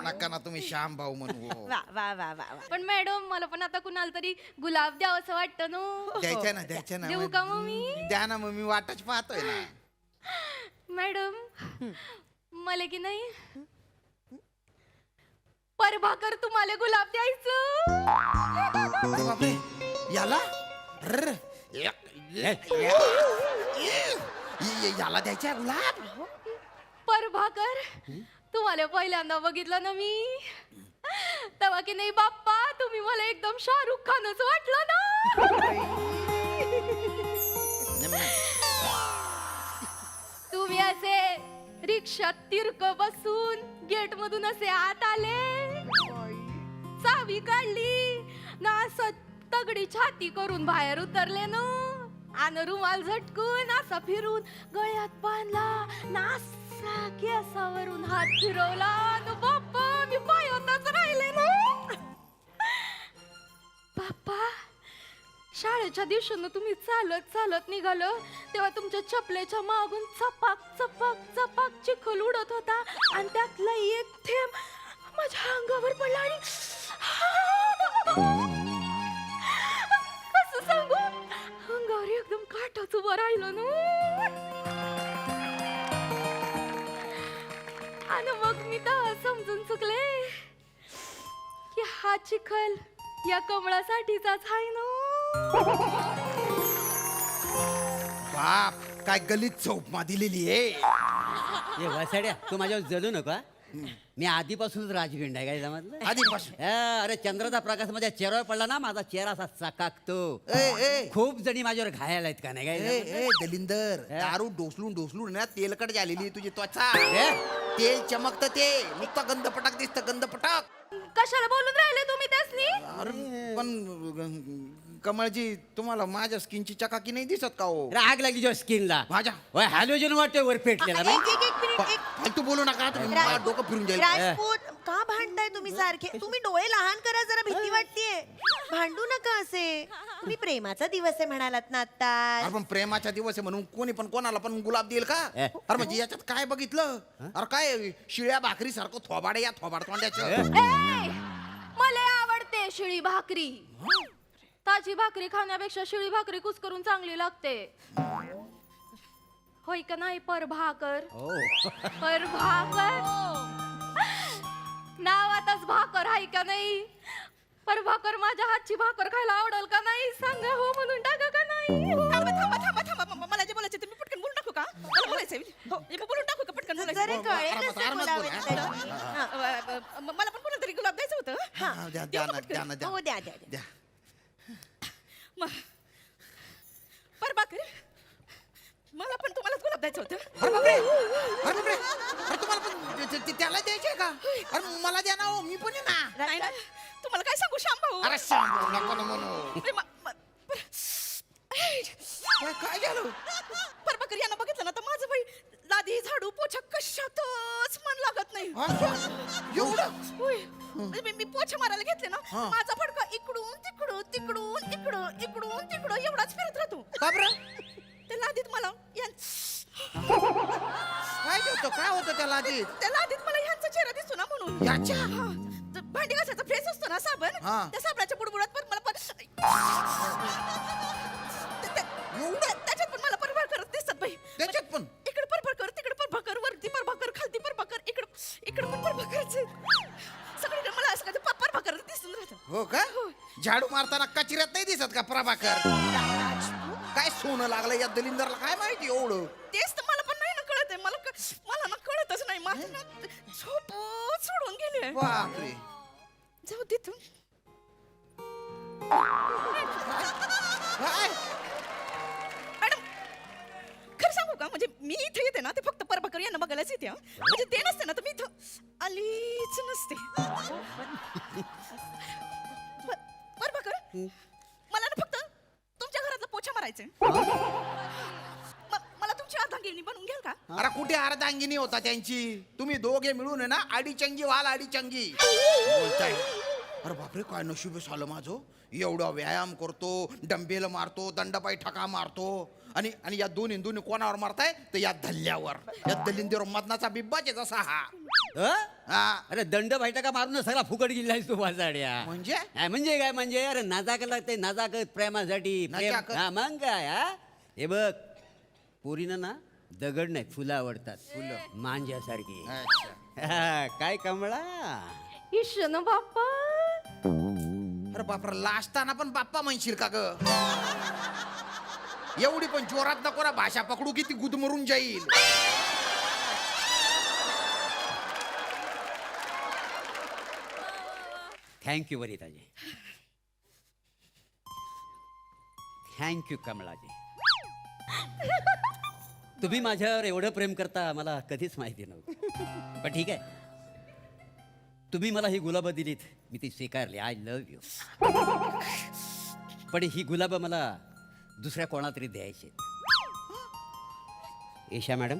नका ना तुम्ही श्याम भाऊ म्हणू हो. वा वा वा वा वा पण मॅडम मला पण आता कुणाला तरी गुलाब द्यावं असं वाटतं ना. द्यायच्या ना देऊ का मग मी? द्या ना मग मी वाटच पाहतोय ना मॅडम मला की नाही परभाकर तुम्हाला गुलाब द्यायचं. अरे बापरे याला अर्र, याला द्यायचा गुलाब परभाकर तुम्हाला पहिल्यांदा बघितलं ना मी तेव्हा की नाही बाप्पा तुम्ही मला एकदम शाहरुख खानच वाटलं ना. तुम्ही असे रिक्षात तिरक बसून गेट मधून असे आत आले चावी काढली ना असं तगडी छाती करून बाहेर उतरले ना आणि रुमाल झटकून असा फिरून गळ्यात बांधला ना असा केसावरून हात फिरवला न बाप्पा मी पायातच राहिले ना. बाप्पा शाळेच्या दिवशीनं तुम्ही चालत चालत निघालं तेव्हा तुमच्या चपलेच्या मागून चपाक चपाक चपाक चिखल उडत होता आणि त्यातला एक थेंब माझ्या अंगावर पडला आणि कसं सांगू अंगावर एकदम काटाच उभं राहिलं ना. आणि मग मी तेव्हा समजून चुकले की हा चिखल या कमळासाठीचाच आहे ना. बाप काय गलीत चौपमा दिलेली आहे ए वसाड्या तू माझ्यावर जळू नका मी आधीपासूनच राजगिंड आहे काय समजलं आधीपासून अरे चंद्राचा प्रकाश माझ्या चेहऱ्यावर पडला ना माझा चेहरा असा चकाकतो ए खूप जणी माझ्यावर घायल आहेत का नाही काय ए दलिंदर दारू डोसलून ना तेलकट झालेली आहे तुझी त्वचा ए? तेल चमकत ते नुसतं गंधपटाक दिसतं गंधपटाक कशाला बोलून राहिले तुम्ही त्यासनी अरे पण कमळजी तुम्हाला माझ्या स्किनची चकाकी नाही दिसत का हो अरे, आग लागली जो स्किनला माझ्या हॅलोजन वाटतोय वर पेटलेला ना एक मिनिट एक फालतू बोलू नका तुम्ही राज- मला डोकं फिरून जाईल राजपूत का भांडताय तुम्ही सारखे तुम्ही डोळे लहान करा जरा भीती वाटतेय भांडू नका असे तुम्ही प्रेमाचा दिवस आहे म्हणालात ना आता अरे पण प्रेमाचा दिवस आहे म्हणून कोणी पण कोणाला पण गुलाब देईल का अरे म्हणजे याच्यात काय बघितलं अरे काय शिळ्या भाकरी सारखं थोबाडे या थोबाड तोंड्याचं मला आवडते शिळी भाकरी ताजी भाकरी खाण्यापेक्षा शिळी भाकरी कुस्करून चांगली लागते होय का नाही परभाकर परभाकर नावातच भाकर आहे का नाही परभाकर माझ्या हातची भाकर खायला आवडेल का नाही सांगा हो म्हणून टाका का नाही थांबा मला जे बोलायचं ते मी पटकन बोलून टाकू का मला बोलायचंय बोलून टाकू का पटकन जरे बोलायचं कळेल आरामात- कसं आरामात बोलावं बोला. त्याची. हा. मला पण कोणाला तरी गुलाब द्यायचं होतं द्या द्या ना द्या ना हो द्या द्या द्या द्या परभाकर मला पण तुम्हाला गुलाब द्यायचं होतं अरे बापरे अरे बापरे अरे तुम्हाला पण त्याला द्यायचे का अरे मला द्या ना हो मी पण आहे ना नाही ना तुम्हाला काय सांगू श्याम भाऊ अरे सांगू नको ना म्हणू ते काय झालं परभाकर यांना बघितलं ना तर माझं बाई लादी झाडू पोछा कशातच मन लागत नाही एवढं होय. मी पोछा मारायला घेतले ना माझा फडका इकडून तिकडून तिकडून इकडं इकडून तिकडं एवढाच फिरत राहतो का बरं त्या लादीत मला काय होतं त्याला आधी त्या लादीत मला ह्यांचा चेहरा दिसतो ना म्हणून याच्या? हा. तर भांडी घासायचा फेस असतो ना साबण हा. त्या साबणाच्या बुडबुडात पण मला पण त्याच्यात पण मला परभार करत दिसतात बाई त्याच्यात पण इकडे परभाकर तिकडे परभाकर वरती परभाकर खालती परभाकर इकडे पण परभाकरच सगळीकडे मला असं काय परभाकर दिसून राहतं हो का झाडू मारताना कचऱ्यात नाही दिसत का प्रभाकर काय सोनं लागलं या दलिंदरला काय माहिती एवढं तेच तर मला पण नाही ना कळत आहे मला ना कळतच नाही माझं ना झोपच सोडून गेले बापरे जाऊ तिथून काय मॅडम खरं सांगू का म्हणजे मी इथे येते ना ते फक्त परभाकर यांना बघायलाच येते हं. म्हणजे ते नसते ना तर मी इथं आलीच नसते परभाकर मला ना फक्त तुमच्या घरातला पोछा मारायचंय मला तुमची अर्धांगिनी बनवून घ्याल का अरे कुठे अर्धांगिनी होता त्यांची तुम्ही दोघे मिळून आहे ना आडीचंगी व्हाल आडीचंगी बोलताय अरे बापरे काय नशीब झालं माझं एवढा व्यायाम करतो डंबेल मारतो दंडपाई ठका मारतो आणि आणि या दोन्ही कोणावर मारताय तर या धल्ल्यावर या दलिंदर मदनाचा बिब्बाच आहे जसा हा हा. अरे दंड भाईटा का मारून सगळा फुकट गेलाय तू वाजाड्या म्हणजे म्हणजे काय म्हणजे अरे नाजाकत लागते नाजाकत प्रेमासाठी प्रेम नाजाकत? हा मग काय हा हे बघ पोरीनं ना दगड नाही फुलं आवडतात फुलं मांज्यासारखी अच्छा. हा, काय कमळा ईशन बाप्पा अरे बापरा लाजताना पण बाप्पा म्हणशील का ग एवढी पण जोरात नको ना भाषा पकडू की ती गुदमरून जाईल थँक्यू वनिताजी थँक्यू कमळाजी तुम्ही माझ्यावर एवढं प्रेम करता मला कधीच माहिती नव्हतं पण ठीक आहे तुम्ही मला ही गुलाबं दिलीत मी ती स्वीकारली आय लव्ह यू पण ही गुलाबं मला दुसऱ्या कोणाला तरी द्यायची ईशा मॅडम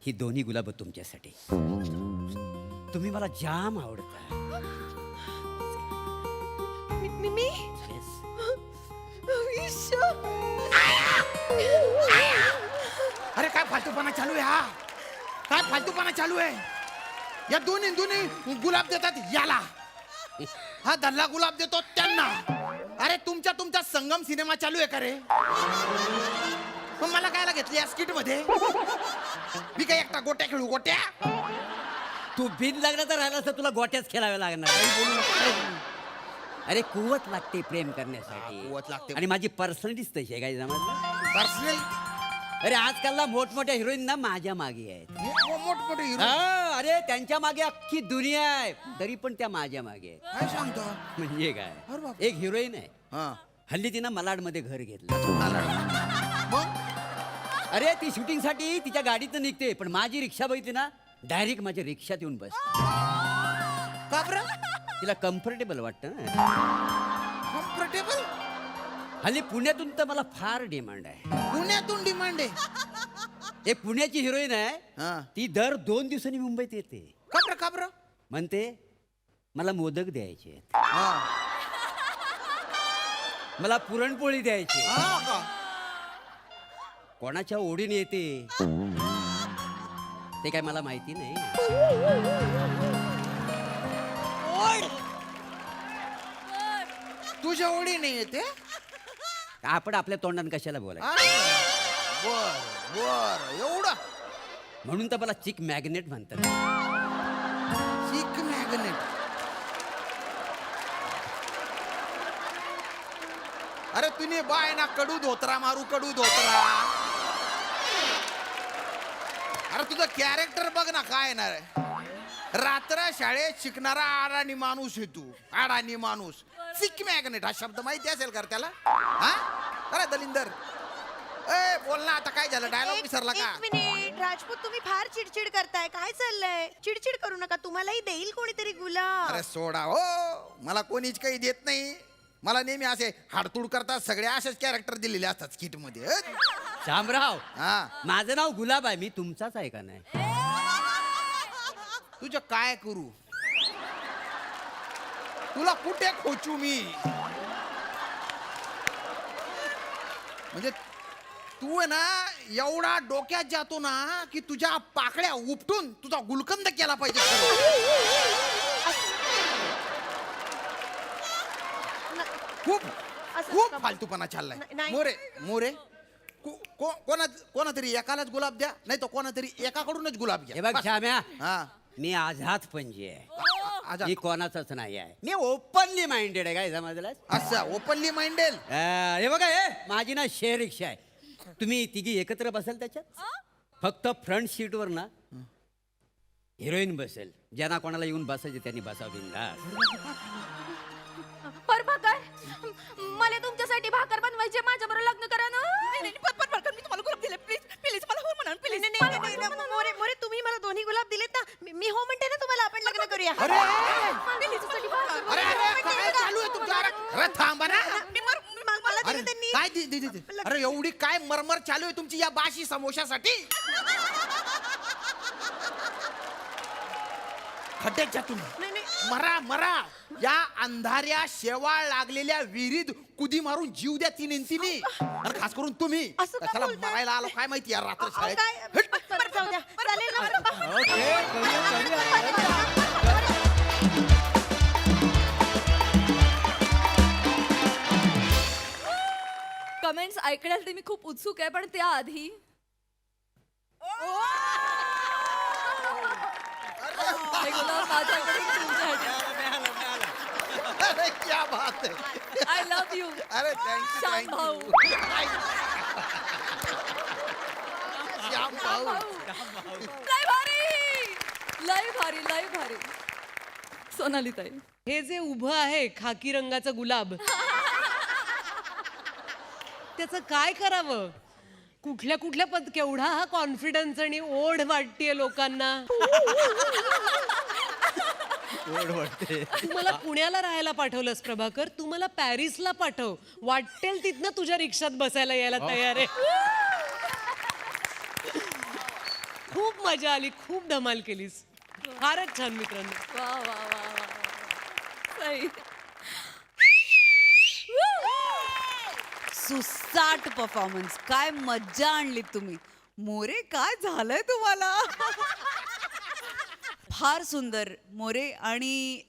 ही दोन्ही गुलाबं तुमच्यासाठी तुम्ही मला जाम आवडता मी Yes. अरे काय फालतूपणा चालू आहे हा काय फालतूपणा चालू आहे या दोन्ही गुलाब देतात याला हा धल्ला गुलाब देतो त्यांना अरे तुमचा संगम सिनेमा चालू आहे का रे पण मला कायला घेतली या स्किट मध्ये मी काय एकटा गोट्या खेळू गोट्या तू बिन लागला तर राहिला तर तुला गोट्याच खेळाव्या लागणार अरे कुवत लागते प्रेम करण्यासाठी कुवत लागते. आणि माझी पर्सनॅलिटीच तशी आहे काय समजलं पर्सनल अरे आजकालला मोठमोठ्या हिरोईन ना माझ्या मागे आहेत. मोठमोठे हिरो हा, अरे त्यांच्या मागे अख्खी दुनिया आहे, तरी पण त्या माझ्या मागे आहेत. काय सांगतो म्हणजे अरे काय, बाप. एक हिरोईन आहे, हा हल्ली तिनं मलाडमध्ये घर घेतलं. मग अरे ती शूटिंगसाठी तिच्या गाडीतनं निघते, पण माझी रिक्षा बघितली ना, डायरेक्ट माझ्या रिक्षात येऊन बस. का बरं तिला कम्फर्टेबल वाटतं ना. कम्फर्टेबल हल्ली पुण्यातून तर मला फार डिमांड आहे. पुण्यातून डिमांड आहे. एक पुण्याची हिरोईन आहे, हा. ती दर 2 दिवसांनी मुंबईत येते. का बरं म्हणते मला मोदक द्यायचे आहेत, हा. मला पुरणपोळी द्यायची आहे. हा का? कोणाच्या ओढीने येते ते काय मला माहिती नाही. तुझ्या ओढी नाही येते. आपण आपल्या तोंडाने कशाला बोलायचं. बर बर एवढं म्हणून तर मला चिक मॅग्नेट म्हणतात. चिक मॅग्नेट. अरे तुम्ही बाय ना कडू धोतरा मारू कडू धोतरा. अरे तुझं कॅरेक्टर बघ ना काय येणार आहे. रात्र शाळेत शिकणारा आडानी माणूस आहे तू. आडानी माणूस. चिक मॅग्नेट हा शब्द माहिती असेल का रे त्याला. हा अरे दलिंदर ए बोल ना आता काय झालं. डायलॉग विसरला का. एक मिनिट राजपूत, तुम्ही फार चिडचिड करताय. काय चाललंय? चिडचिड करू नका, तुम्हालाही देईल कोणीतरी गुलाब. अरे सोडा हो, मला कोणीच काही देत नाही. मला नेहमी असे हाडतूड करतात सगळे असेच कॅरेक्टर दिलेले असतात स्किट मध्ये. शामराव, हा माझं नाव गुलाब आहे, मी तुमचाच आहे का नाही. तुझं काय करू. तुला कुठे खोचू मी. म्हणजे तू आहे ना एवढा डोक्यात जातो ना की तुझ्या पाकळ्या उपटून तुझा गुलकंद केला पाहिजे. खूप असं खूप नका फालतूपणा चाललाय. नाही. मोरे मोरे कोणातरी एकालाच गुलाब द्या, नाही तर कोणातरी एकाकडूनच गुलाब हे घ्या. बघ बस. श्याम्या, हा मी आझाद पंजी आहे. आझाद. मी कोणाचाच नाही आहे. मी ओपनली माइंडेड आहे. काय समजलं. असं ओपनली माइंडेड. हे बघा, हे माझी ना शेअर रिक्षा आहे. तुम्ही तिघी एकत्र बसाल त्याच्यात. फक्त फ्रंट सीटवर ना हिरोईन बसेल. ज्यांना कोणाला येऊन बसायचे त्यांनी बसावं बिंदास. पर भाकर, मला तुमच्यासाठी भाकर बनवायची, माझ्याबरोबर लग्न करा ना. मी तुम्हाला गुलाब दिले. प्लीज प्लीज मला हो म्हणा. प्लीज मोरे मोरे, तुम्ही मला दोन्ही गुलाब दिलेत ना. मी हो म्हणते ना तुम्हाला. आपण लग्न करूया. अरे Please, साठी भाकर बनवा. अरे अरे काय चालू आहे तुमचं. अरे थांबा ना. मला अरे दिलं त्यांनी. काय अरे एवढी काय मरमर चालू आहे तुमची या बाशी समोशासाठी. खड्ड्याच्या तुम्ही नाही, नाही. मरा मरा. या अंधाऱ्या शेवाळ लागलेल्या विहिरीत कुदी मारून जीव द्या तिन्ही. आणि खास करून तुम्ही असं का कशाला बोलताय? मरायला आलो काय माहिती यार रात्र अहो, शाळेत. काय हट. बरं, जाऊ द्या. चालेल ना. कमेंट्स ऐकण्यासाठी मी खूप उत्सुक आहे, पण त्याआधी हे गुलाब माझ्याकडून तुमच्यासाठी. अरे क्या बात आहे. I love you. अरे श्याम भाऊ. श्याम भाऊ. लय भारी, लय भारी, लय भारी. सोनाली ताई, हे जे उभं आहे खाकी रंगाचा गुलाब, त्याचं काय करावं. कुठल्या कुठल्या केवढा हा कॉन्फिडन्स आणि ओढ वाटतेय लोकांना. तू मला पुण्याला राहायला पाठवलंस प्रभाकर, तू मला पॅरिसला पाठव. वाटेल तिथनं तुझ्या रिक्षात बसायला यायला तयार आहे. खूप मजा आली, खूप धमाल केलीस. फारच छान मित्रांनो. वा वा वा वा. सही. सुसाट परफॉर्मन्स. काय मज्जा आणली तुम्ही. मोरे, काय झालंय तुम्हाला. फार सुंदर मोरे. आणि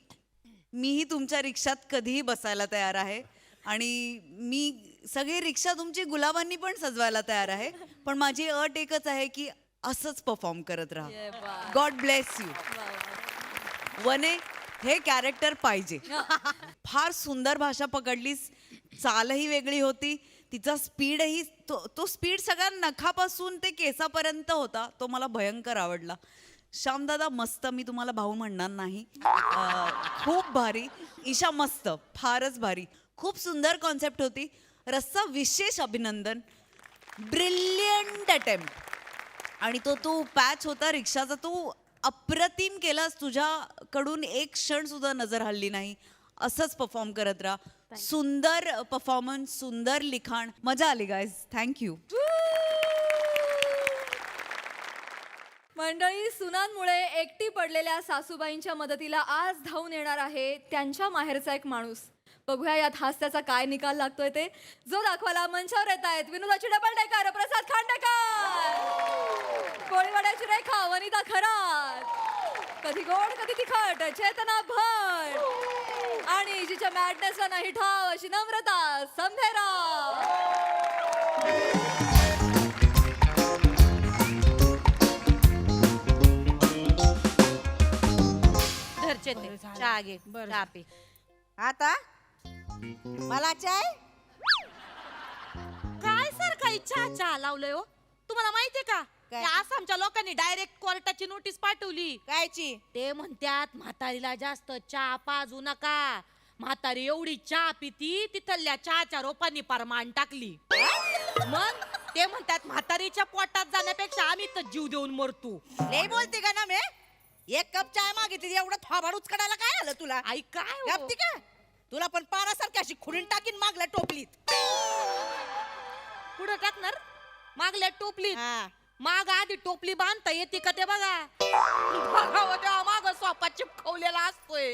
मीही तुमच्या रिक्षात कधीही बसायला तयार आहे. आणि मी सगळी रिक्षा तुमची गुलाबांनी पण सजवायला तयार आहे. पण माझी अट एकच आहे की असंच परफॉर्म करत राहा. God bless you. वने, हे कॅरेक्टर पाहिजे. फार सुंदर भाषा पकडलीस. चालही वेगळी होती, तिचा स्पीडही तो स्पीड सगळ्या नखापासून ते केसापर्यंत होता, तो मला भयंकर आवडला. श्यामदादा मस्त, मी तुम्हाला भाऊ म्हणणार नाही. खूप भारी. ईशा मस्त, फारच भारी. खूप सुंदर कॉन्सेप्ट होती. रस्सा विशेष अभिनंदन. Brilliant attempt. आणि तो पॅच होता रिक्षाचा, तू अप्रतिम केलास. तुझ्याकडून एक क्षण सुद्धा नजर हलली नाही. असंच परफॉर्म करत राहा. सुंदर परफॉर्मन्स, सुंदर लिखाण, मजा आली गाईज. थँक्यू. मंडळी, सुनांमुळे एकटी पडलेल्या सासूबाईंच्या मदतीला आज धावून येणार आहे त्यांच्या माहेरचा एक माणूस. बघूया यात हास्याचा काय निकाल लागतोय ते. जो दाखवायला मंचावर येत आहेत विनोदाची डबल डेकर, प्रसाद खांडेकर, कोळीवाड्याची रेखा वनिता खरात, कधी गोड कधी तिखट चेतना भट, आणि जिच्या मॅडनेसला नाही ठाव अशी नम्रता संभेराव. घरचे ते चहा घे, चहा पे. आता मला चाय. काय सर काही चहा लावलंय हो? तुम्हाला माहितीये का काय? त्या आसामच्या लोकांनी डायरेक्ट कोर्टाची नोटीस पाठवली. कायची? ते म्हणतात म्हातारीला जास्त चहा पाजू नका. म्हातारी एवढी चहा पिती तिथल्या चहाच्या रोपांनी परमान टाकली. मग ते म्हणतात म्हातारीच्या पोटात जाण्यापेक्षा आम्ही तर जीव देऊन मरतो. लय बोलते का ना? मी एक कप चाय मागितली, एवढं थोबाड उचकडायला काय आलं तुला? आई काय हो? गप्ती का? तुला पण पारासारखी अशी खुडून टाकीन मागल्या टोपलीत. पुढे टाकणार मागल्या टोपलीत. हा. माग आधी टोपली बांधता येते का ते बघा. बघावं तेव्हा माग सोपा चिपकवलेला असतोय.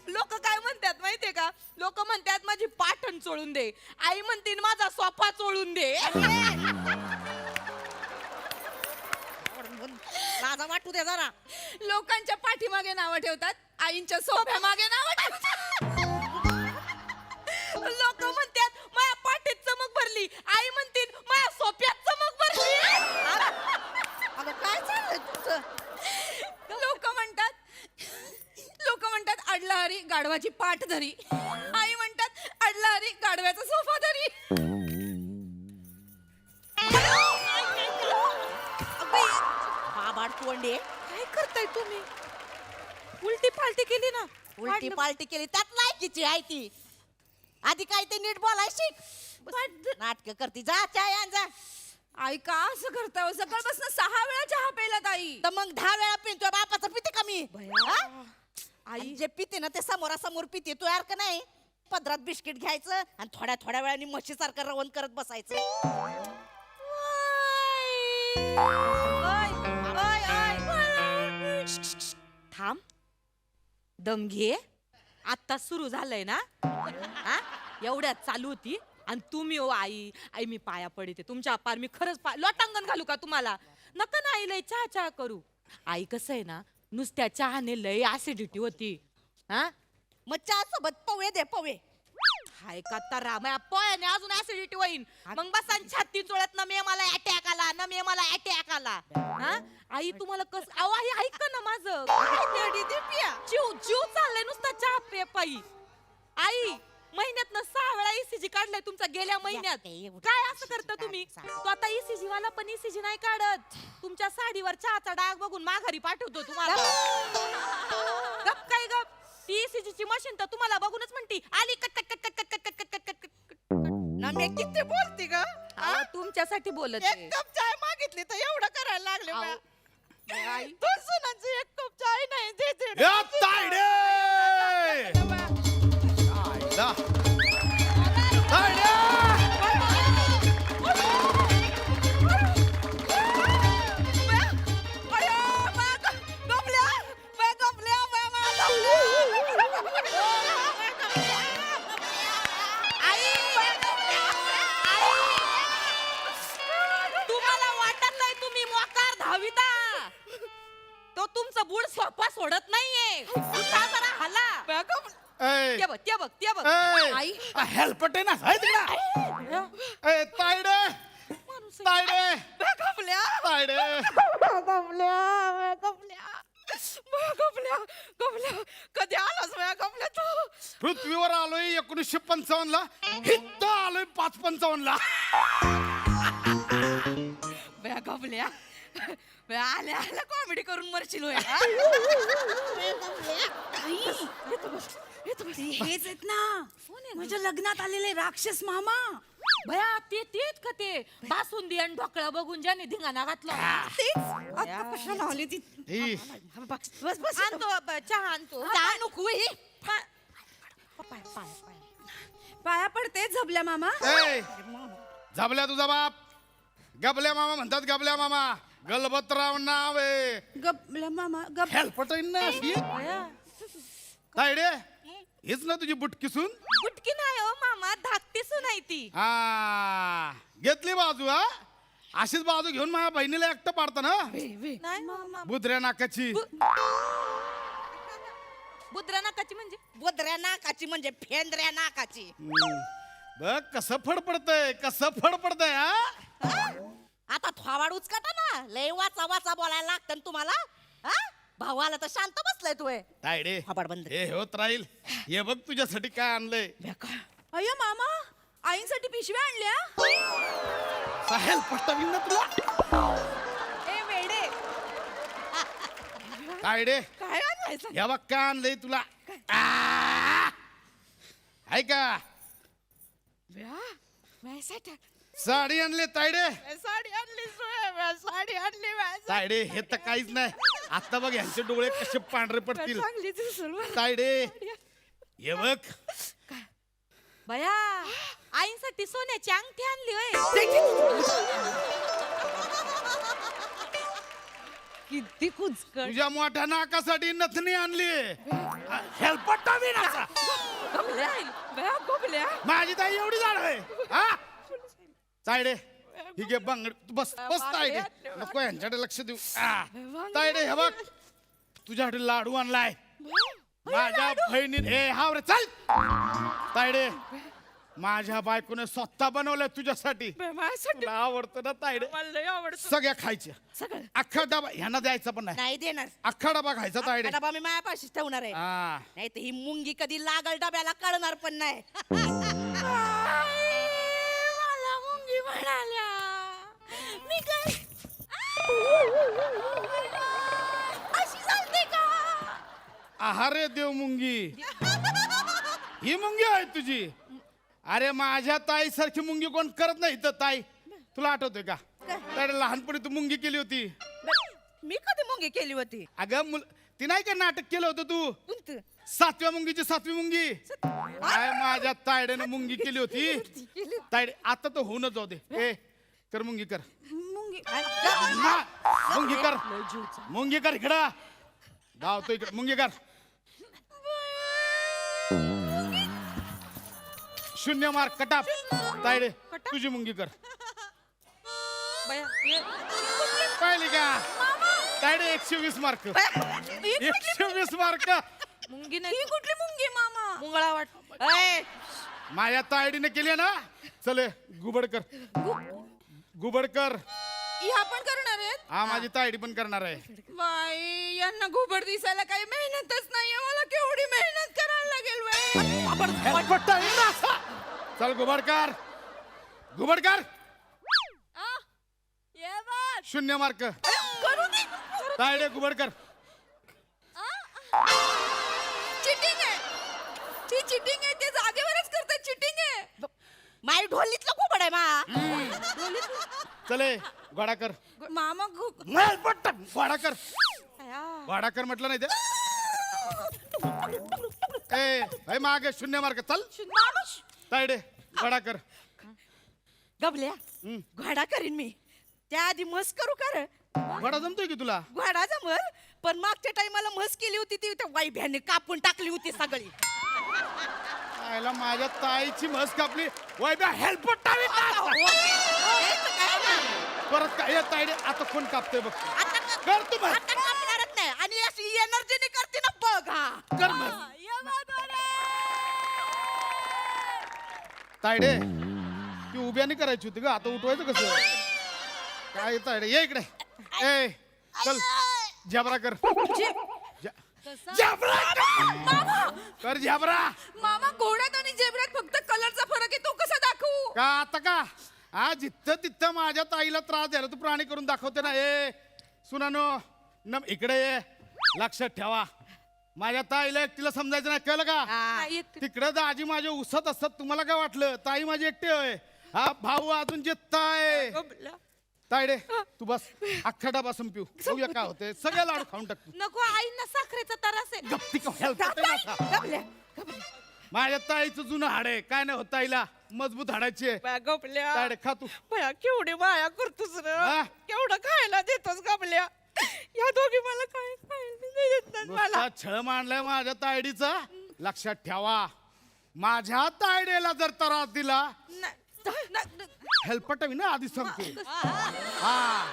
लोक काय म्हणतात माहितीये का? लोक म्हणतात माझी पाठण चोळून दे. आई म्हणते माझा सोफा चोळून दे. माझा वाटू दे जरा. लोकांच्या पाठीमागे नावं ठेवतात, आईंच्या सोफ्या मागे नावं ठेवतात. लोक म्हणतात माझ्या पाठीत चमक भरली, आई म्हणतील माझ्या सोफ्यात चमक भरली. अगं काय चाललंय तुझं? लोक म्हणतात अडला हरी गाढवाची पाठ धरी. आई म्हणतात अडला हरी गाढव्याचा सोफा धरी. बाबाड तोंडे. काय करताय तुम्ही? उलटी पालटी केली ना. उलटी पालटी केली त्यात लायकीची आहे ती. आधी काय ते नीट बोलाय शिक. नाटक करती. जा चाय आण जा. आई का असं करताय? सकाळपासून 6 वेळा चहा प्यायलात आई. तर मग 10 वेळा पितोय. बापाचं पिते का मी? आई जे पिते ना ते समोरासमोर पिते. तू यार का नाही? पदरात बिस्किट घ्यायचं आणि थोड्या थोड्या वेळाने म्हशीसारखं रवण करत बसायचं. थांब, दम घे. आता सुरू झालंय ना? हा? एवढ्यात चालू होती आणि तुम्ही हो आई मी पाया पडते तुमच्या. पार मी खरंच लोटांगण घालू का तुम्हाला? नका ना आई, लय चहा करू. आई कसं आहे ना, नुसत्या चहाने लय ऍसिडिटी होती. हा, मग चहा सोबत पवे दे पवे. हाय का तारा, माझ्या पोयाने अजून ऍसिडिटी होईन. मग बसा छाती चोळत ना, मी मला अटॅक आला ना, मी मला अटॅक आला. हा आई तुम्हाला कस अहो आई ऐका ना माझं. जीव चाललाय नुसता चहा पे पायी. आई महिन्यात 6 वेळा ECG काढलाय तुमचा गेल्या महिन्यात. काय असं करता तुम्ही? तो आता ECG वाला पण ECG नाही काढत. तुमच्या साडीवर चहाचा डाग बघून माघारी पाठवतो तुम्हाला. गप काय गप. ती ECG ची मशीन तर तुम्हाला बघूनच म्हणती आली cut cut cut cut cut cut cut cut cut. ना मी किती बोलती ग? तुमच्यासाठी बोलत एक कप चाय मागितली तर एवढं करायला लागले. आई तू सुनाची एक कप चाय नाही देते. या तायडे! तायडा! तायडे! तुम्हाला वाटत नाही तुम्ही मोकार धाविता? तो तुमचं बुड सोपा सोडत नाहीये. उठा जरा हला. ए, ते बघ ते बघ ते बघ. ए, आई हेल्पट आहे ना, हाय तिकडं. ए, तायडे! तायडे! तायडे! बया गबल्या गबल्या कधी आलास बया गबल्या तू पृथ्वीवर आलोय 1955 ला हित्त आलोय 555 ला बया गबल्या बया आल्या आल्या कॉमेडी करून मरशील होय, हा? हेच आहेत ना माझ्या लग्नात आलेले राक्षस मामा. बया ते तेच का ते बासुंदी आणि ढोकळा बघून ज्याने धिंगाणा घातला आता कशाला आली ती ही, बस बस आणतो चहा आणतो चहा नको ही. पाया पडते झबल्या मामा. ए, झाबल्या तुझा बाप गबल्या मामा म्हणतात. गबल्या मामा गलबतराव नाव आहे. गबल्या मामा गब हेल्पट ना अशी तायडे हीच ना तुझी बुटकीसून. गुटकी नाही हो मामा धाकटी सुनाय ती. हा घेतली बाजू. हा अशीच बाजू घेऊन माझ्या बहिणीला एकटं पाडता ना नाही मामा बुधऱ्या नाकाची. बुद्रा नाकाची म्हणजे बुद्र्या नाकाची म्हणजे फेंद्र्या नाकाची. बघ कसं फडफडतंय कसं फडफडतंय. हा आता थोवाड उचकाटा ना लय वाचा वाचा बोलायला लागतं ना तुम्हाला, हा? भाऊ आला तर शांत बसलाय तू. तायडे थोबाड बंद. हे होत राहील. हे बघ तुझ्यासाठी काय आणलंय. अय्या मामा आईंसाठी पिशव्या आणल्या. साहेल पटवीन ना तुला. ए वेडे तायडे काय आणलायचं? या बघ काय आणलंय तुला. ऐका माझ्यासाठी साडी आणली तायडे. साडी आणली साडी आणली तायडे हे तर काहीच नाही. आता बघ यांचे डोळे कसे पांढरे पडतील. चांगली दिसेल बरं. तायडे हे बघ बया आईसाठी सोन्याची अंगठी आणली होय. किती कुचकट. तुझ्या मोठ्या नाकासाठी नथनी आणली. हेल्पटा बी नाचा. गबल्या बया गबल्या माझी ताई एवढी झाड आहे. हा तायडे ही घे बांगड. बस बस तायडे नको यांच्याकडे लक्ष देऊ. तायडे हे बघ तुझ्याकडे लाडू आणलाय. माझ्या बहिणीने हे हाव रे चल. तायडे माझ्या बायकोने स्वतः बनवलंय तुझ्यासाठी. माझ्यासाठी तुला आवडतं ना तायडे. मला लय आवडतं सगळ्या खायच्या. सगळं अख्खा डबा ह्यांना द्यायचा पण नाही. नाही देणार. अख्खा डबा खायचा तायडे. डबा मी मायापाशीच ठेवणार आहे. हा नाही तर ही मुंगी कधी लागल डब्याला कळणार पण नाही. मला मुंगी म्हणाल्या मी काय अशी चालते का? आहारे देव मुंगी. ही मुंगी आहे तुझी. अरे माझ्या ताई सारखी मुंगी कोण करत नाही तर ताई. तुला आठवतंय का तर लहानपणी तू मुंगी केली होती. मी कधी मुंगी केली होती? अगं ती नाही का नाटक केलं होतं तू. कोणतं? 7व्या मुंगीची 7वी मुंगी. काय माझ्या तायड्यानं मुंगी केली होती. तायडे आता तर होऊनच जाऊ दे. ए कर मुंगी कर. मुंगी हा, मुंगी कर. मुंगी कर इकडं. धावतो इकडं मुंगी कर. शून्य मार्क कटाप. तायडे तुझी मुंगी कर. बया पाहिली का तायडे 120 मार्क. 120 मार्क. मुंगी नाही ही कुठली मुंगी मामा. मुंगळा वाट ए, माझ्या तायडीने केली ना. चले गुबड कर. गुबड कर. ह्या पण करणार आहेत. हा माझी तायडी पण करणार आहे. बाई यांना घुबड दिसायला काही मेहनतच नाहीये. मला केवढी मेहनत करायला लागेल बाई. चल गुबड कर. गुबड कर. ये बघ. 0 मार्क. करू दे. तायडे गुबड कर. चिटिंग आहे. ती चिटिंग आहे. ते जागेवरच करतात. चिटिंग आहे. माई ढोलीतलं खूप आहे मा. चले घोडा कर. मामा घोडा कर. घोडा कर म्हटलं नाही ते. ए मागे 0 मार्क. चल तायडे घोडा कर. गबल्या घोडा करीन मी. त्याआधी म्हस करू कर. घोडा जमतोय की तुला. घोडा जमल पण मागच्या टाइमाला म्हस केली होती ती त्या वाईभ्याने कापून टाकली होती सगळी. आयला माझ्या ताईची म्हस कापली. वैभ्या हेल्प परत काय तायडे आता कोण कापतोय बघ. कर तू म्हस. आता कापणारच नाही आणि अशी एनर्जीने करते ना बघ. हा कर म्हस. ये बघ रे. तायडे ती उभ्याने करायची होती ग. आता उठवायचं कसं काय. तायडे ये इकडे. ए चल जबरा कर. कर झबरा मामा घोड्यात आणि जेबऱ्यात फक्त कलरचा फरक आहे तो कसा दाखवू? का आता का हा जिथं तिथं माझ्या ताईला त्रास द्यायला तू प्राणी करून दाखवते ना. सुनानो इकडे ये, लक्षात ठेवा माझ्या ताईला एकटीला समजायचं नाही, कळलं का? नाही एकटी- तिकडे दाजी माझे उसत असतात, तुम्हाला काय वाटलं ताई माझी एकटी होय? हा भाऊ अजून जित्ताय. तायडे तू बस, अख्खा डबा संपिऊ बघूया काय होते. सगळे लाडू खाऊन टाक तू. नको आईंना साखरेचा त्रास आहे. गप्पी का हेलपाटे नका. गबल्या, माझ्या ताईचं जुनं हाड आहे, काय नाही होत ताईला, मजबूत हाडाची आहे. गबल्या. तायडे खा तू. बया, केवढी माया करतोस रे. हा? केवढं खायला देतोस गबल्या. या दोघी मला काय खायला नाही देत नात मला. नुसता छळ मांडलाय माझ्या तायडीचा. लक्षात ठेवा माझ्या तायडेला जर त्रास दिला हेल्पट मी ना आधी सांगतो. हा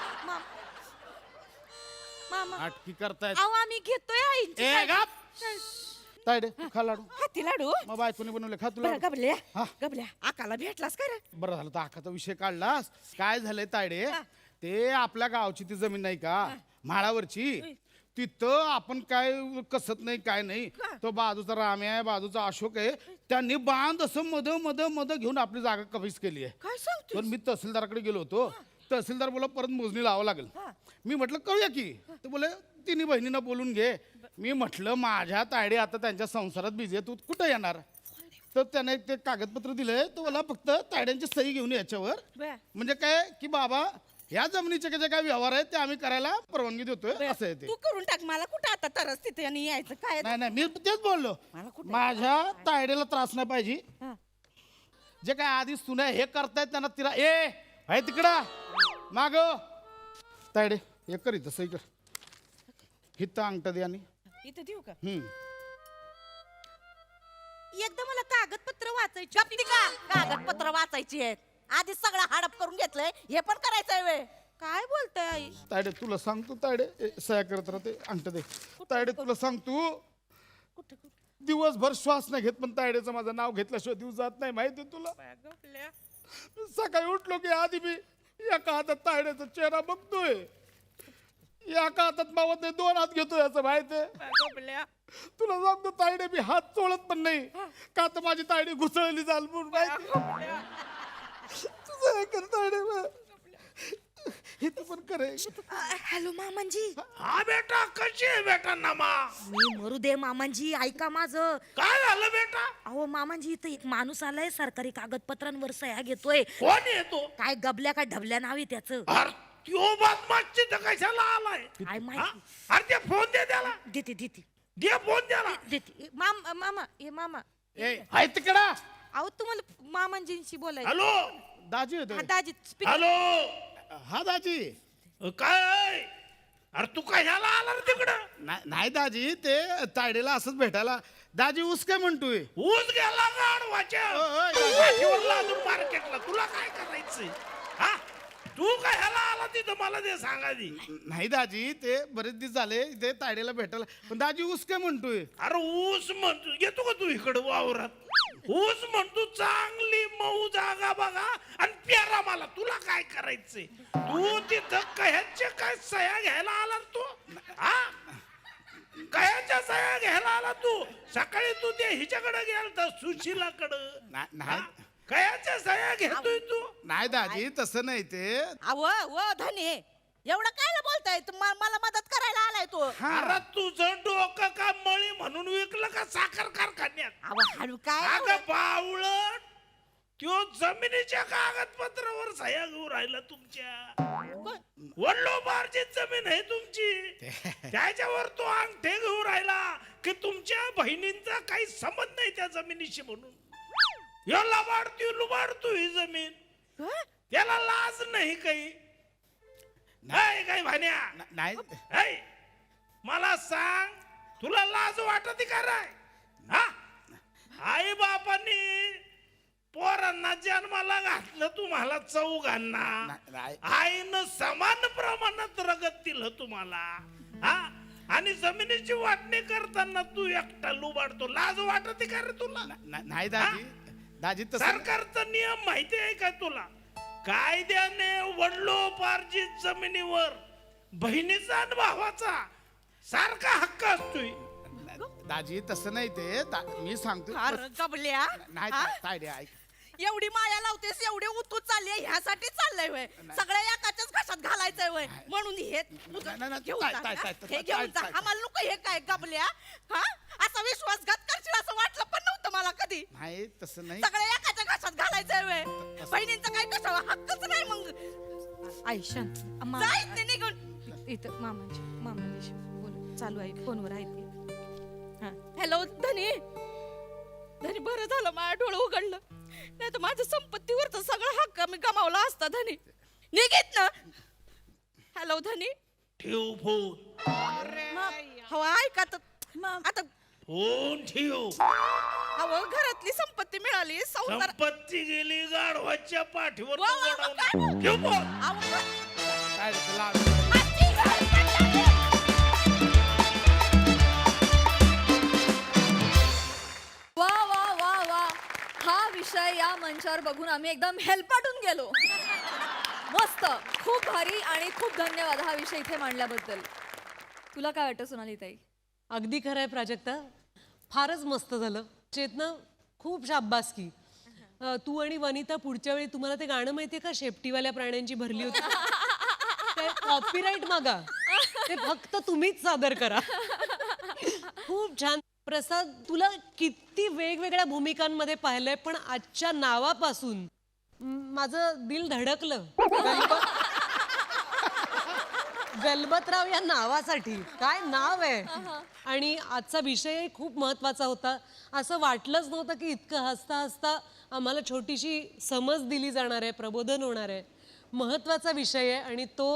मामा नाटकी करतायत. अहो आम्ही घेतोय आईंची ए काळजी. गप तायडे तू खा लाडू. हाती लाडू. मग बायकोने बनवले, खा तुला. बरं गबल्या, हा. गबल्या आकाला भेटलास का रे? बरं झालं तर आखाचा विषय काढलास. काय झालंय तायडे, ते आपल्या गावची ती जमीन नाही का म्हाळावरची, तिथं आपण काय कसत नाही काय नाही. तो बाजूचा रामे आहे, बाजूचा अशोक आहे, त्यांनी बांध असं मध घेऊन आपली जागा कमीच केली आहे. काय सांगतो? पण मी तहसीलदाराकडे गेलो होतो. तहसीलदार बोला परत मोजणी लावावं लागेल. मी म्हटलं करूया की. ते बोले तिन्ही बहिणींना बोलून घे. मी म्हटलं माझ्या तायडे आता त्यांच्या संसारात बिझी आहे, तू कुठं येणार? तर त्याने ते कागदपत्र दिले, तो मला फक्त तायड्यांची सही घेऊन याच्यावर. म्हणजे काय की बाबा या जमिनीचे जे काय व्यवहार आहेत ते आम्ही करायला परवानगी देतोय असं आहे ते. तू करून टाक, मला कुठं आता तरच तिथे आणि यायचं काय? नाही नाही मी तेच बोललो, माझ्या तायडेला त्रास नाही पाहिजे. जे काय आधी सुना हे करतायत त्यांना तिला आहे तिकडं माग तायडे हे कर इथं सही कर. हित अंगठा दे आणि इथे देऊ का? एकदा मला कागदपत्र वाचायची का? कागदपत्र वाचायची आहेत. आधी सगळं हडप करून घेतलंय, हे पण करायचंय वेळ. काय बोलताय आई? तायडे तुला सांगतो तायडे सह्या करत राहते अंगठा दे. तायडे तुला सांगतो दिवसभर श्वास नाही घेत, पण तायडेचं माझं नाव घेतल्याशिवाय दिवस जात नाही, माहिती तुला. सकाळी उठलो की आधी मी एका हातात तायड्याचा चेहरा बघतोय, एका हातात मावत नाही, दोन हात घेतोय असं माहितीये. तुला सांगतो तायडे मी हात चोळत पण नाही, का तर माझी तायडी घुसळली जाल म्हणून माहिती. तुझं हे कर तायडे हे तू पण करे. हॅलो मामांजी. हा बेटा कशी आहे बेटा नमा? मी मरू दे मामांजी, ऐका माझं. काय झालं बेटा? अहो मामांजी, इथं एक माणूस आलाय, सरकारी कागदपत्रांवर सह्या घेतोय. कोण येतो? काय गबल्या का ढबल्या नाव आहे त्याचं. त्यो बदमाश कशाला आलाय? काय माहिती. अरे ते फोन दे त्याला. देते देते दे फोन द्याला. देते. मामा मामा हे मामा. हाय तिकडा. अहो तुम्हाला मामांजींशी बोलायचं. हॅलो दाजी हा, होतो. दाजी speak. हॅलो हा दाजी. काय अरे तू कशाला आला रे तिकडं? नाही दाजी ते तायडेला असंच भेटायला. दाजी ऊस काय म्हणतोय? ऊस गेला गाडवाच्या मार्केटला. तुला काय करायचंय? हा तू कशाला आला तिथं मला ते सांगा. नाही दाजी ते बरेच दिवस झाले ते तायडेला भेटायला, पण दाजी ऊस काय म्हणतोय? अरे ऊस म्हणतो, येतो का तू इकडे वावरात? ऊस म्हणतो चांगली मऊ जागा बघा आणि प्यारा मला. तुला काय करायचंय? तू तिथं कह्याच्या काय सह्या घ्यायला आला तू? हा कह्याच्या सह्या घ्यायला आला तू? सकाळी तू ते हिच्याकडे गेलता सुशीलाकडं. कह्याच्या सह्या घेतोय तू? नाही दाजी तसं नाही ते. अहो धनी एवढं काय बोलताय? मला मदत करायला आलाय तो. अरे तुझं डोकं का मळी म्हणून विकलं का साखर कारखान्यात? अहो हळू काय. अगं बावळट, त्यो जमिनीच्या कागदपत्रावर सह्या घेऊन राहिला तुमच्या. वडिलोपार्जित जमीन आहे तुमची, त्याच्यावर तो अंगठे घेऊन राहिला की तुमच्या बहिणींचा काही संबंध नाही त्या जमिनीशी म्हणून. यो लुबाडतो ही जमीन. त्याला लाज नाही काही. नाही काही भान्या नाही. मला सांग तुला लाज वाटते का राय? हा आई बापांनी पोरांना जन्माला घातलं तुम्हाला चौघांना. आईनं समान प्रमाणात रगत दिलं तुम्हाला. हा आणि जमिनीची वाटणी करताना तू एकटा लुबाडतो. लाज वाटते का रे तुला? नाही दाजी सरकारचा नियम माहिती आहे का तुला? कायद्याने वडिलोपार्जित जमिनीवर बहिणीचा आणि भावाचा सारखा हक्क असतोय. दाजी तसं नाही ते मी सांगतो अरे गबल्या नाही हा? तायडे ऐक एवढी माया लावतेस एवढी उतू चालली ह्यासाठी चाललंय वय सगळ्या एकाच्याच घशात घालायचंय वय म्हणून हे नाही, घेऊन ताय, जा, ताय, हा? ताय, हे ताय, घेऊन जा ताय. आम्हाला नको हे काय गबल्या हा असा विश्वासघात करशील असं वाटलं पण नव्हतं मला कधी नाही तसं नाही सगळ्या एकाच्या घशात घालायचंय वय बहिणींचा काय कशावा हक्कच नाही मग आयुष्यात जायच नाही निघून इथं मामांची बोल चालू आहे फोनवर आहे ते हॅलो धनी धनी बरं झालं माझ्या डोळं उघडलं नाही तर माझ्या संपत्तीवरचा सगळा हक्क मी गमावला असता धनी निघित ना हॅलो धनी ठेव फोन हो ऐका तर आता फोन ठेव अहो घरातली संपत्ती मिळाली संसार संपत्ती गेली गाढवाच्या पाठीवर वा, वा, वा, काय? ठेव फोन अहो, काय रे, तुला आजी घरात वा वा वा वा हा विषय या मंचावर बघून आम्ही एकदम हेलपाटून गेलो. मस्त, खूप भारी आणि खूप धन्यवाद हा विषय इथे मांडल्याबद्दल. तुला काय वाटतं सोनाली ताई? अगदी खरं आहे प्राजक्ता, फारच मस्त झालं. चेतना खूप शाब्बासकी. तू आणि वनिता पुढच्या वेळी तुम्हाला ते गाणं माहितीये का, शेपटीवाल्या प्राण्यांची भरली होती ते कॉपीराईट मागा, ते फक्त तुम्हीच सादर करा. खूप छान. प्रसाद, तुला किती वेगवेगळ्या भूमिकांमध्ये पाहिलंय, पण आजच्या नावापासून माझं दिल धडकलं. गलबतराव या नावासाठी. काय नाव आहे. आणि आजचा विषय खूप महत्वाचा होता. असं वाटलंच नव्हतं की इतकं हसता हसता आम्हाला छोटीशी समज दिली जाणार आहे, प्रबोधन होणार आहे. महत्वाचा विषय आहे आणि तो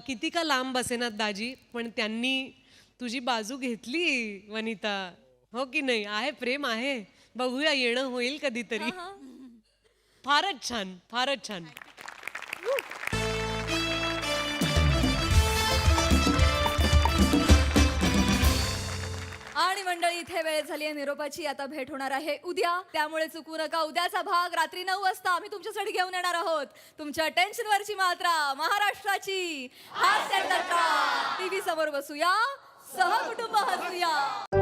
किती का लांब बसेनात दाजी, पण त्यांनी तुझी बाजू घेतली वनिता, हो की नाही. आहे प्रेम आहे, बघूया येणं होईल कधीतरी. फारच छान, फारच छान. आणि मंडळी इथे वेळ झाली आहे निरोपाची. आता भेट होणार आहे उद्या, त्यामुळे चुकू नका. उद्याचा भाग रात्री 9 वाजता आम्ही तुमच्यासाठी घेऊन येणार आहोत. तुमच्या टेन्शनवरची मात्रा, महाराष्ट्राची हास्य जत्रा. टीव्ही समोर बसूया, सहकुटुंब हसूया.